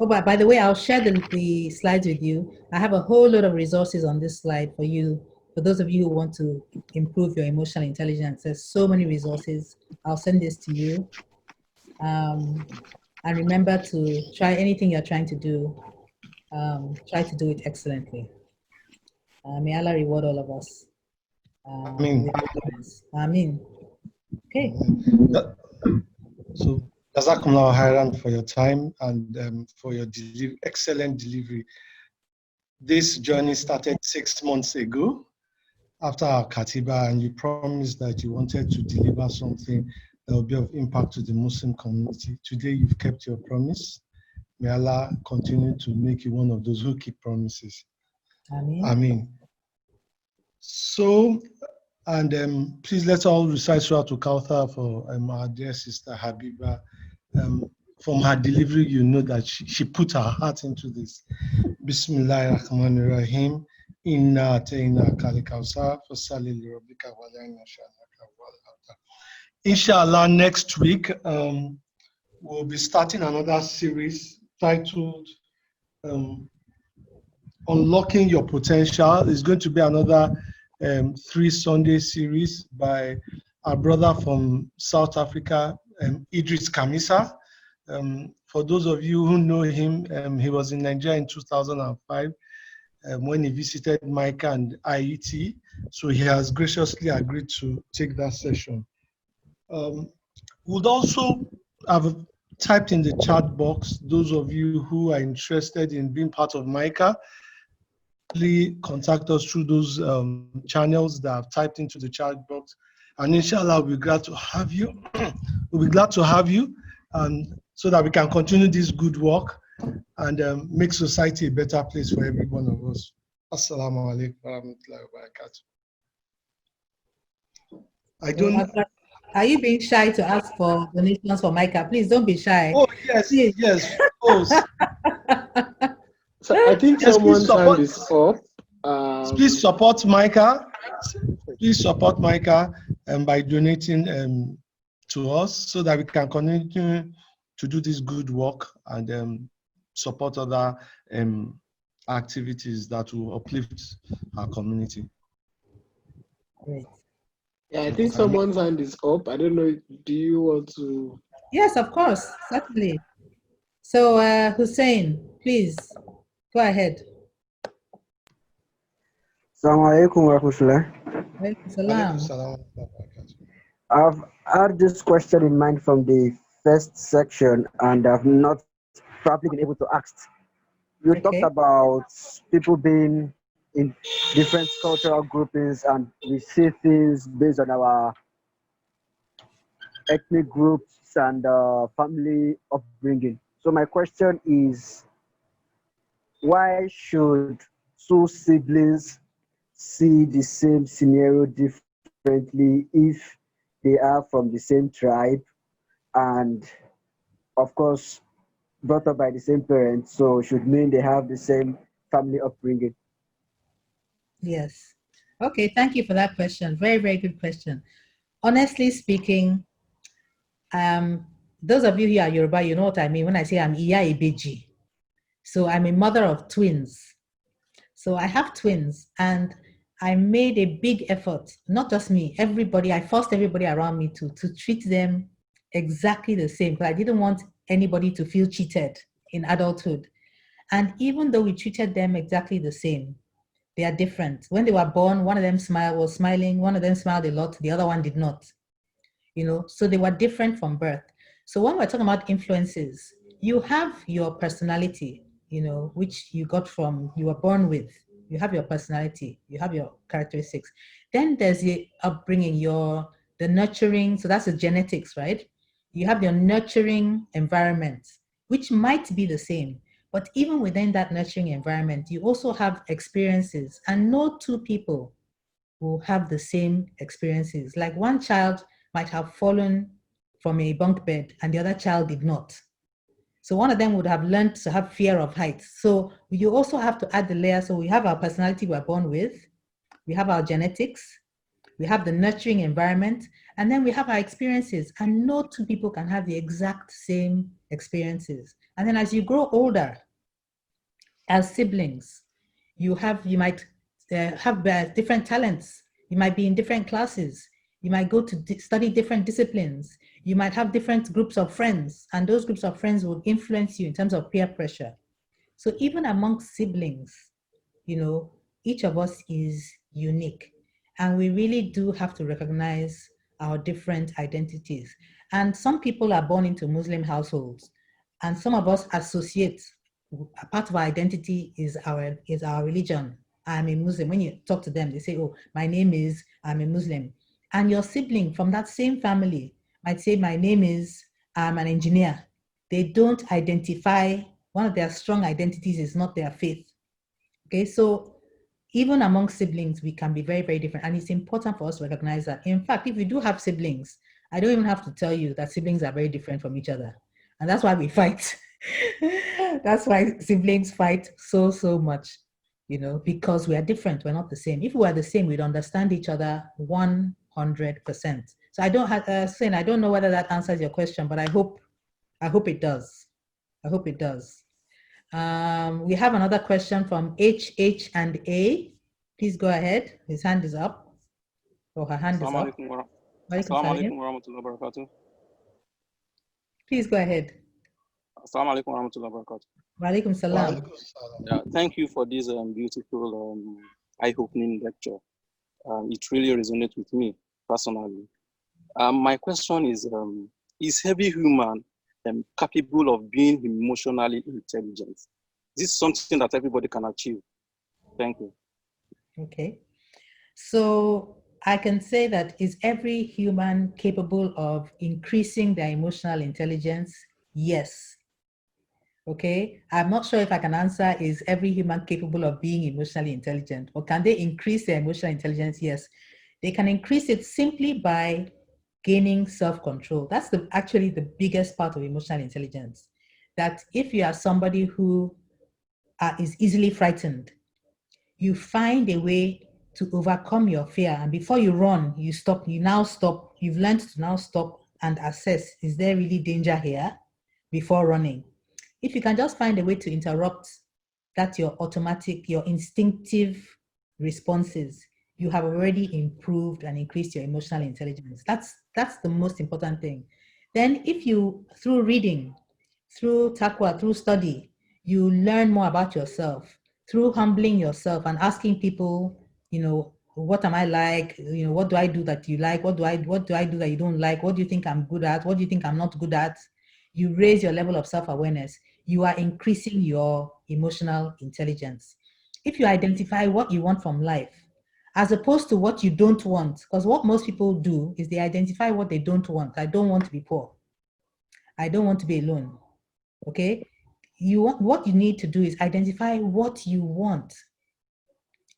Oh, but by the way, I'll share the slides with you. I have a whole lot of resources on this slide for you, for those of you who want to improve your emotional intelligence. There's so many resources. I'll send this to you. And remember to try anything you're trying to do. Try to do it excellently. May Allah reward all of us. Amen. Okay. So, Jazakumullah khairan for your time and for your excellent delivery. This journey started 6 months ago after our Katiba, and you promised that you wanted to deliver something that will be of impact to the Muslim community. Today, you've kept your promise. May Allah continue to make you one of those who keep promises. Amen. So, and please let's all recite Surah Al-Kawthar for our dear sister Habiba. From her delivery, you know that she put her heart into this. Bismillahirrahmanirrahim. Inna atayna kalikawsar fasalli li rabbika wa la nashanaka wal abtar. Inshallah, next week we'll be starting another series titled Unlocking Your Potential. It's going to be another 3 Sunday series by our brother from South Africa, Idris Kamisa. For those of you who know him, he was in Nigeria in 2005 when he visited Micah and IET. So he has graciously agreed to take that session. Would also have typed in the chat box, those of you who are interested in being part of Micah, please contact us through those channels that I've typed into the chat box. And inshallah, we'll be glad to have you. We'll be glad to have you, so that we can continue this good work and make society a better place for every one of us. Assalamu alaikum wa rahmatullahi wa barakatuh. I don't. Are you being shy to ask for donations for Micah? Please don't be shy. Oh yes, please. Yes. Oh. So I think someone's hand is up. Please support Micah. Please support Micah by donating to us so that we can continue to do this good work and support other activities that will uplift our community. Great. Yeah, I think someone's hand is up. I don't know. Do you want to? Yes, of course, certainly. So, Hussein, please go ahead. Assalamu alaikum wa rahmatullah. I've had this question in mind from the first section, and I've not probably been able to ask. You talked about people being in different cultural groupings, and we see things based on our ethnic groups and family upbringing. So my question is, why should two siblings see the same scenario differently if they are from the same tribe and, of course, brought up by the same parents? So should mean they have the same family upbringing. Yes. Okay, thank you for that question. Very, very good question. Honestly speaking, those of you here are Yoruba, you know what I mean when I say I'm Iya Ibeji. So I'm a mother of twins. So I have twins, and I made a big effort, not just me, everybody, I forced everybody around me to treat them exactly the same, because I didn't want anybody to feel cheated in adulthood. And even though we treated them exactly the same, they are different. When they were born, one of them was smiling, one of them smiled a lot, the other one did not. You know, so they were different from birth. So when we're talking about influences, you have your personality, you know, which you got from, you were born with. You have your personality, you have your characteristics. Then there's the upbringing, the nurturing, so that's the genetics, right? You have your nurturing environment, which might be the same. But even within that nurturing environment, you also have experiences, and no two people will have the same experiences. Like one child might have fallen from a bunk bed and the other child did not. So one of them would have learned to have fear of heights. So you also have to add the layer. So we have our personality we're born with, we have our genetics, we have the nurturing environment, and then we have our experiences. And no two people can have the exact same experiences. And then as you grow older, as siblings, you might have different talents. You might be in different classes. You might go to study different disciplines. You might have different groups of friends, and those groups of friends will influence you in terms of peer pressure. So even amongst siblings, each of us is unique, and we really do have to recognize our different identities. And some people are born into Muslim households, and some of us associate, a part of our identity is our religion. I'm a Muslim. When you talk to them, they say, oh, my name is, I'm a Muslim. And your sibling from that same family might say, my name is, I'm an engineer. They don't identify, one of their strong identities is not their faith. Okay, so even among siblings, we can be very, very different. And it's important for us to recognize that. In fact, if you do have siblings, I don't even have to tell you that siblings are very different from each other. And that's why we fight. That's why siblings fight so much, because we are different, we're not the same. If we were the same, we'd understand each other 100%. So I don't have, Sin, I don't know whether that answers your question, but I hope it does. I hope it does. We have another question from HH and A. Please go ahead. His hand is up, or her hand is up. Assalamu alaikum warahmatullahi wabarakatuh. Please go ahead. Assalamu alaikum warahmatullahi wabarakatuh. Wa alaikum salam. Yeah, thank you for this beautiful eye-opening lecture. It really resonates with me personally. My question is every human capable of being emotionally intelligent? This is something that everybody can achieve. Thank you. Okay. So I can say that, is every human capable of increasing their emotional intelligence? Yes. Okay. I'm not sure if I can answer, is every human capable of being emotionally intelligent? Or can they increase their emotional intelligence? Yes. They can increase it simply by gaining self-control. That's actually the biggest part of emotional intelligence. That if you are somebody who is easily frightened, you find a way to overcome your fear. And before you run, you stop. You now stop. You've learned to now stop and assess, is there really danger here, before running? If you can just find a way to interrupt that, your automatic, your instinctive responses, you have already improved and increased your emotional intelligence. That's the most important thing. Then if you, through reading, through taqwa, through study, you learn more about yourself, through humbling yourself and asking people, what am I like? What do I do that you like? What do I do that you don't like? What do you think I'm good at? What do you think I'm not good at? You raise your level of self-awareness. You are increasing your emotional intelligence. If you identify what you want from life, as opposed to what you don't want, because what most people do is they identify what they don't want. I don't want to be poor. I don't want to be alone. Okay? What you need to do is identify what you want.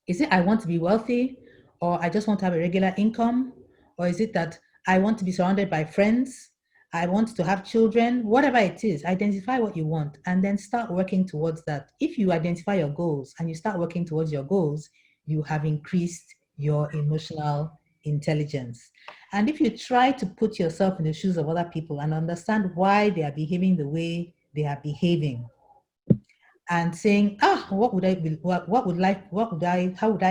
Is it I want to be wealthy, or I just want to have a regular income? Or is it that I want to be surrounded by friends? I want to have children? Whatever it is, identify what you want and then start working towards that. If you identify your goals and you start working towards your goals, you have increased your emotional intelligence. And if you try to put yourself in the shoes of other people and understand why they are behaving the way they are behaving, and saying, how would I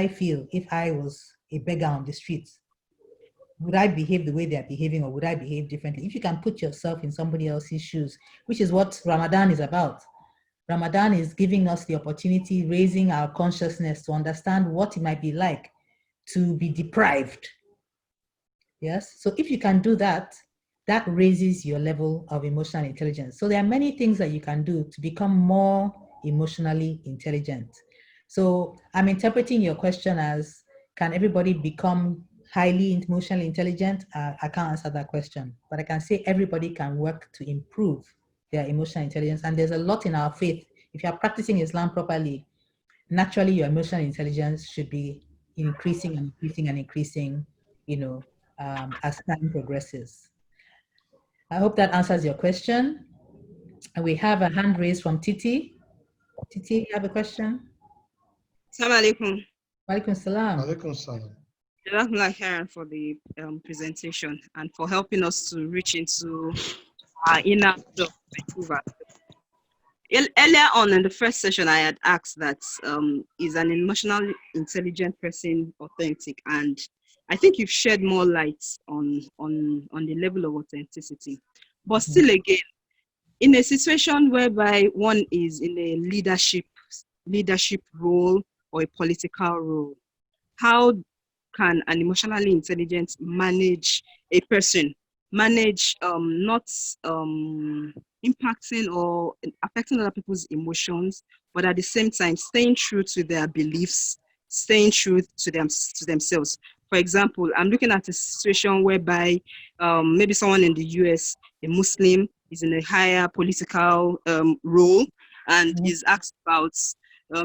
feel if I was a beggar on the streets? Would I behave the way they are behaving, or would I behave differently? If you can put yourself in somebody else's shoes, which is what Ramadan is about. Ramadan is giving us the opportunity, raising our consciousness to understand what it might be like to be deprived. Yes, so if you can do that, that raises your level of emotional intelligence. So there are many things that you can do to become more emotionally intelligent. So I'm interpreting your question as, can everybody become highly emotionally intelligent? I can't answer that question, but I can say everybody can work to improve their emotional intelligence. And there's a lot in our faith. If you are practicing Islam properly, naturally your emotional intelligence should be increasing and increasing and increasing, as time progresses. I hope that answers your question. And we have a hand raised from Titi. Titi, you have a question? Assalamu alaikum. Walaikum salam. Walaikum salam. Jazakumullah khairan for the presentation and for helping us to reach into our inner self to improve ourselves. Earlier on in the first session, I had asked that is an emotionally intelligent person authentic, and I think you've shed more light on the level of authenticity. But still, again, in a situation whereby one is in a leadership role or a political role, how can an emotionally intelligent manage not impacting or affecting other people's emotions, but at the same time staying true to their beliefs, staying true to themselves. For example, I'm looking at a situation whereby maybe someone in the US, a Muslim, is in a higher political role and is asked about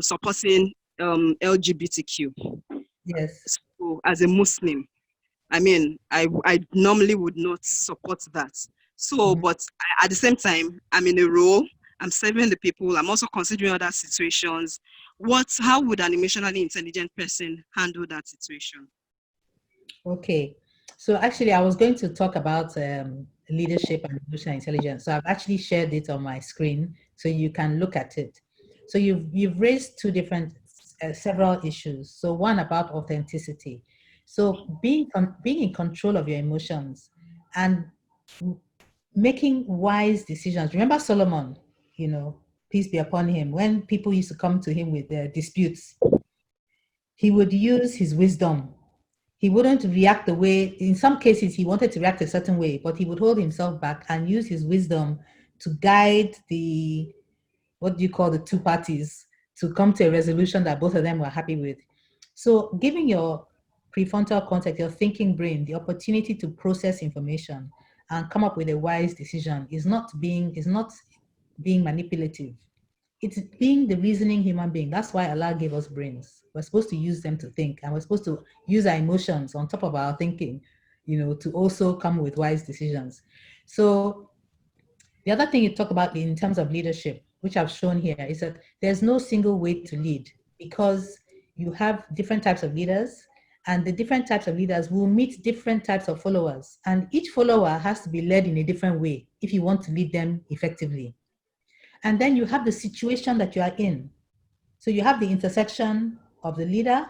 supporting LGBTQ. Yes. So as a Muslim, I mean, I normally would not support that. So, but at the same time, I'm in a role, I'm serving the people, I'm also considering other situations. How would an emotionally intelligent person handle that situation? Okay. So actually, I was going to talk about leadership and emotional intelligence. So I've actually shared it on my screen, so you can look at it. So you've raised two different, several issues. So one about authenticity. So being in control of your emotions and making wise decisions. Remember Solomon, peace be upon him. When people used to come to him with their disputes, he would use his wisdom. He wouldn't react the way, in some cases, he wanted to react a certain way, but he would hold himself back and use his wisdom to guide the two parties to come to a resolution that both of them were happy with. So giving your prefrontal cortex, your thinking brain, the opportunity to process information and come up with a wise decision is not being manipulative. It's being the reasoning human being. That's why Allah gave us brains. We're supposed to use them to think, and we're supposed to use our emotions on top of our thinking, to also come with wise decisions. So the other thing you talk about in terms of leadership, which I've shown here, is that there's no single way to lead, because you have different types of leaders, and the different types of leaders will meet different types of followers. And each follower has to be led in a different way if you want to lead them effectively. And then you have the situation that you are in. So you have the intersection of the leader,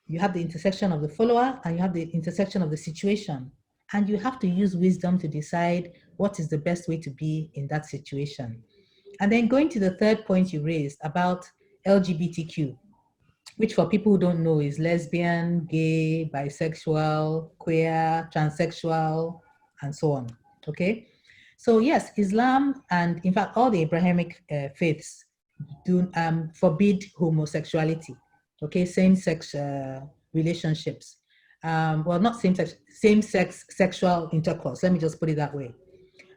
you have the intersection of the follower, and you have the intersection of the situation. And you have to use wisdom to decide what is the best way to be in that situation. And then going to the third point you raised about LGBTQ, which for people who don't know is lesbian, gay, bisexual, queer, transsexual, and so on, okay? So yes, Islam and in fact all the Abrahamic faiths do forbid homosexuality, okay, same-sex relationships. Well, not same-sex sexual intercourse, let me just put it that way.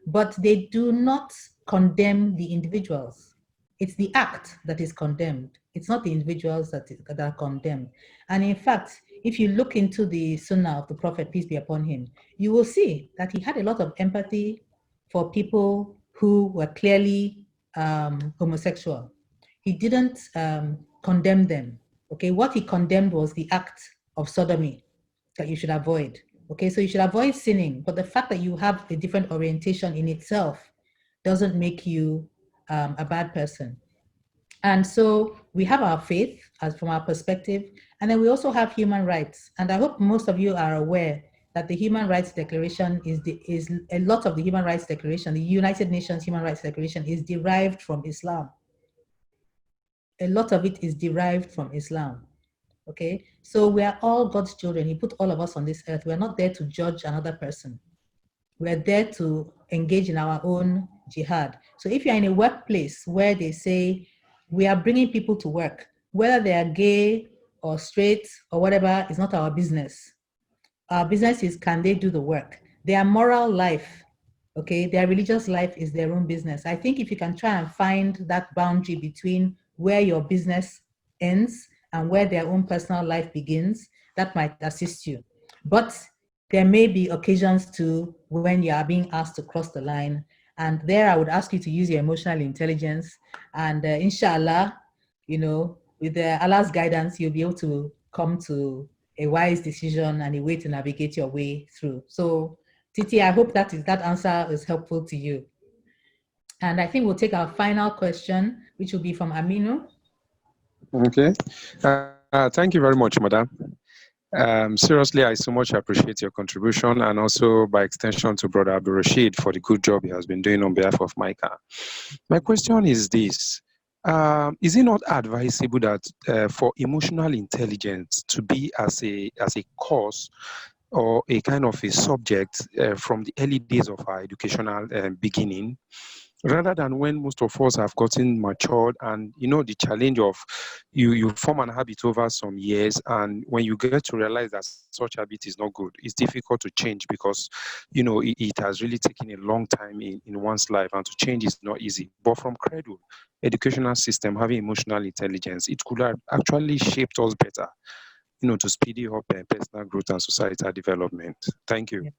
But they do not condemn the individuals. It's the act that is condemned. It's not the individuals that are condemned. And in fact, if you look into the Sunnah of the Prophet, peace be upon him, you will see that he had a lot of empathy for people who were clearly homosexual. He didn't condemn them. Okay, what he condemned was the act of sodomy that you should avoid. Okay, so you should avoid sinning, but the fact that you have a different orientation in itself doesn't make you a bad person. And so we have our faith as from our perspective, and then we also have human rights. And I hope most of you are aware that the Human Rights Declaration is a lot of the Human Rights Declaration, the United Nations Human Rights Declaration is derived from Islam. A lot of it is derived from Islam. Okay, so we are all God's children. He put all of us on this earth. We're not there to judge another person. We're there to engage in our own jihad. So if you're in a workplace where they say, we are bringing people to work, whether they are gay or straight or whatever, is not our business. Our business is, can they do the work? Their moral life, okay, their religious life is their own business. I think if you can try and find that boundary between where your business ends and where their own personal life begins, that might assist you. But there may be occasions too when you are being asked to cross the line. And there I would ask you to use your emotional intelligence. And inshallah, with Allah's guidance, you'll be able to come to a wise decision and a way to navigate your way through. So, Titi, I hope that answer is helpful to you. And I think we'll take our final question, which will be from Aminu. Okay. Thank you very much, Madam. Seriously, I so much appreciate your contribution, and also by extension to Brother Abdul Rashid for the good job he has been doing on behalf of Micah. My question is this. Is it not advisable that for emotional intelligence to be as a course or a kind of a subject from the early days of our educational beginning, rather than when most of us have gotten matured, and the challenge of you form an habit over some years, and when you get to realize that such habit is not good, it's difficult to change because it has really taken a long time in one's life, and to change is not easy. But from cradle educational system having emotional intelligence, it could have actually shaped us better, to speedy up personal growth and societal development. Thank you.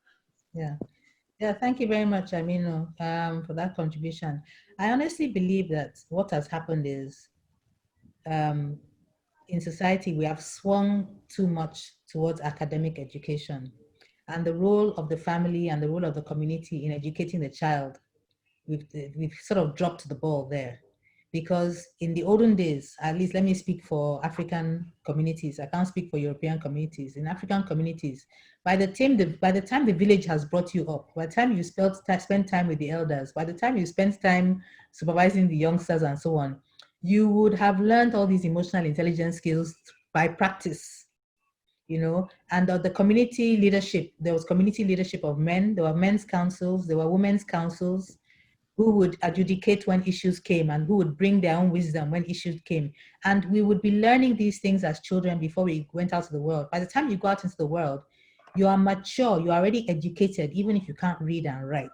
Yeah, thank you very much, Aminu, for that contribution. I honestly believe that what has happened is in society, we have swung too much towards academic education, and the role of the family and the role of the community in educating the child, we've sort of dropped the ball there. Because in the olden days, at least let me speak for African communities, I can't speak for European communities. In African communities, by the time the village has brought you up, by the time you spend time with the elders, by the time you spend time supervising the youngsters and so on, you would have learned all these emotional intelligence skills by practice, and the community leadership, there was community leadership of men, there were men's councils, there were women's councils, who would adjudicate when issues came and who would bring their own wisdom when issues came. And we would be learning these things as children before we went out to the world. By the time you go out into the world, you are mature, you are already educated, even if you can't read and write.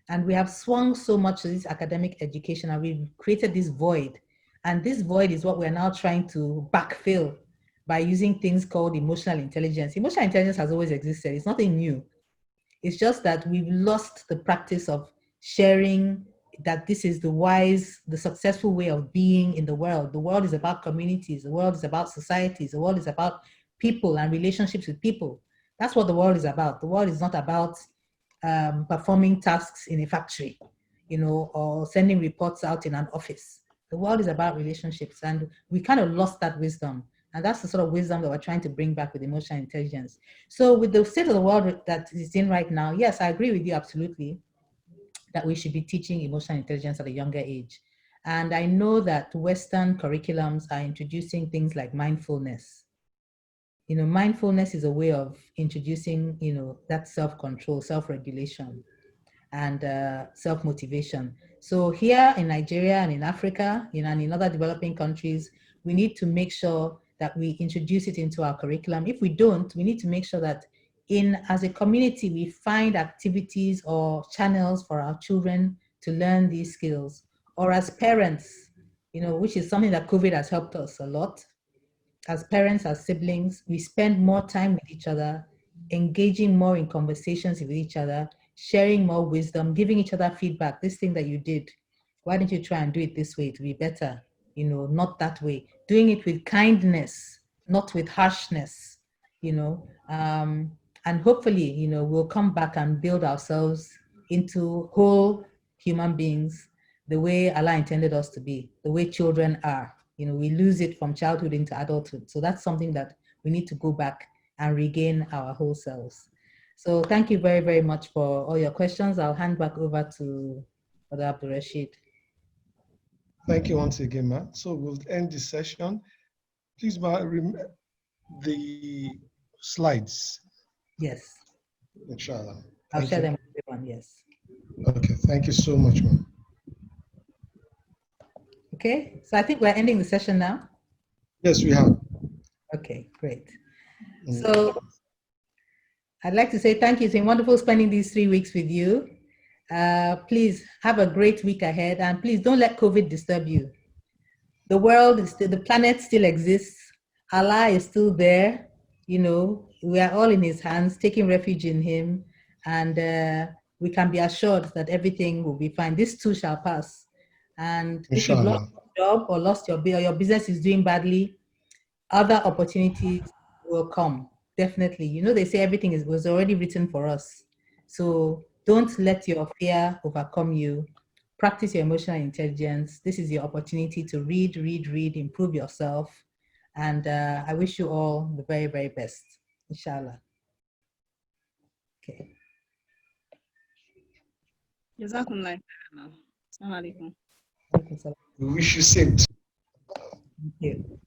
And we have swung so much to this academic education, and we've created this void. And this void is what we're now trying to backfill by using things called emotional intelligence. Emotional intelligence has always existed, it's nothing new. It's just that we've lost the practice of sharing that this is the successful way of being in the world. The world is about communities. The world is about societies. The world is about people and relationships with people. That's what the world is about. The world is not about performing tasks in a factory, or sending reports out in an office. The world is about relationships, and we kind of lost that wisdom. And that's the sort of wisdom that we're trying to bring back with emotional intelligence. So with the state of the world that is in right now, yes, I agree with you absolutely that we should be teaching emotional intelligence at a younger age. And I know that Western curriculums are introducing things like mindfulness. Mindfulness is a way of introducing, that self-control, self-regulation, and self-motivation. So here in Nigeria and in Africa, and in other developing countries, we need to make sure that we introduce it into our curriculum. If we don't, we need to make sure that as a community, we find activities or channels for our children to learn these skills. Or as parents, which is something that COVID has helped us a lot. As parents, as siblings, we spend more time with each other, engaging more in conversations with each other, sharing more wisdom, giving each other feedback. This thing that you did, why don't you try and do it this way to be better? Not that way. Doing it with kindness, not with harshness, and hopefully, we'll come back and build ourselves into whole human beings the way Allah intended us to be, the way children are. We lose it from childhood into adulthood. So that's something that we need to go back and regain our whole selves. So thank you very, very much for all your questions. I'll hand back over to Brother Abdul Rashid. Thank you once again, Ma. So we'll end this session. Please, Ma, the slides. Yes. Inshallah. I'll share them with everyone, yes. Okay, thank you so much, Ma. Okay, so I think we're ending the session now. Yes, we have. Okay, great. So I'd like to say thank you. It's been wonderful spending these 3 weeks with you. Please have a great week ahead, and please don't let COVID disturb you. The world is still, the planet still exists. Allah is still there. We are all in His hands, taking refuge in Him, and we can be assured that everything will be fine. This too shall pass. And if you've lost your job or lost your business is doing badly, other opportunities will come, definitely. You know, they say everything was already written for us. So don't let your fear overcome you. Practice your emotional intelligence. This is your opportunity to read, improve yourself. And I wish you all the very, very best, inshallah. Okay. Jazakumullah. Assalamu alaikum. We wish you same. Thank you.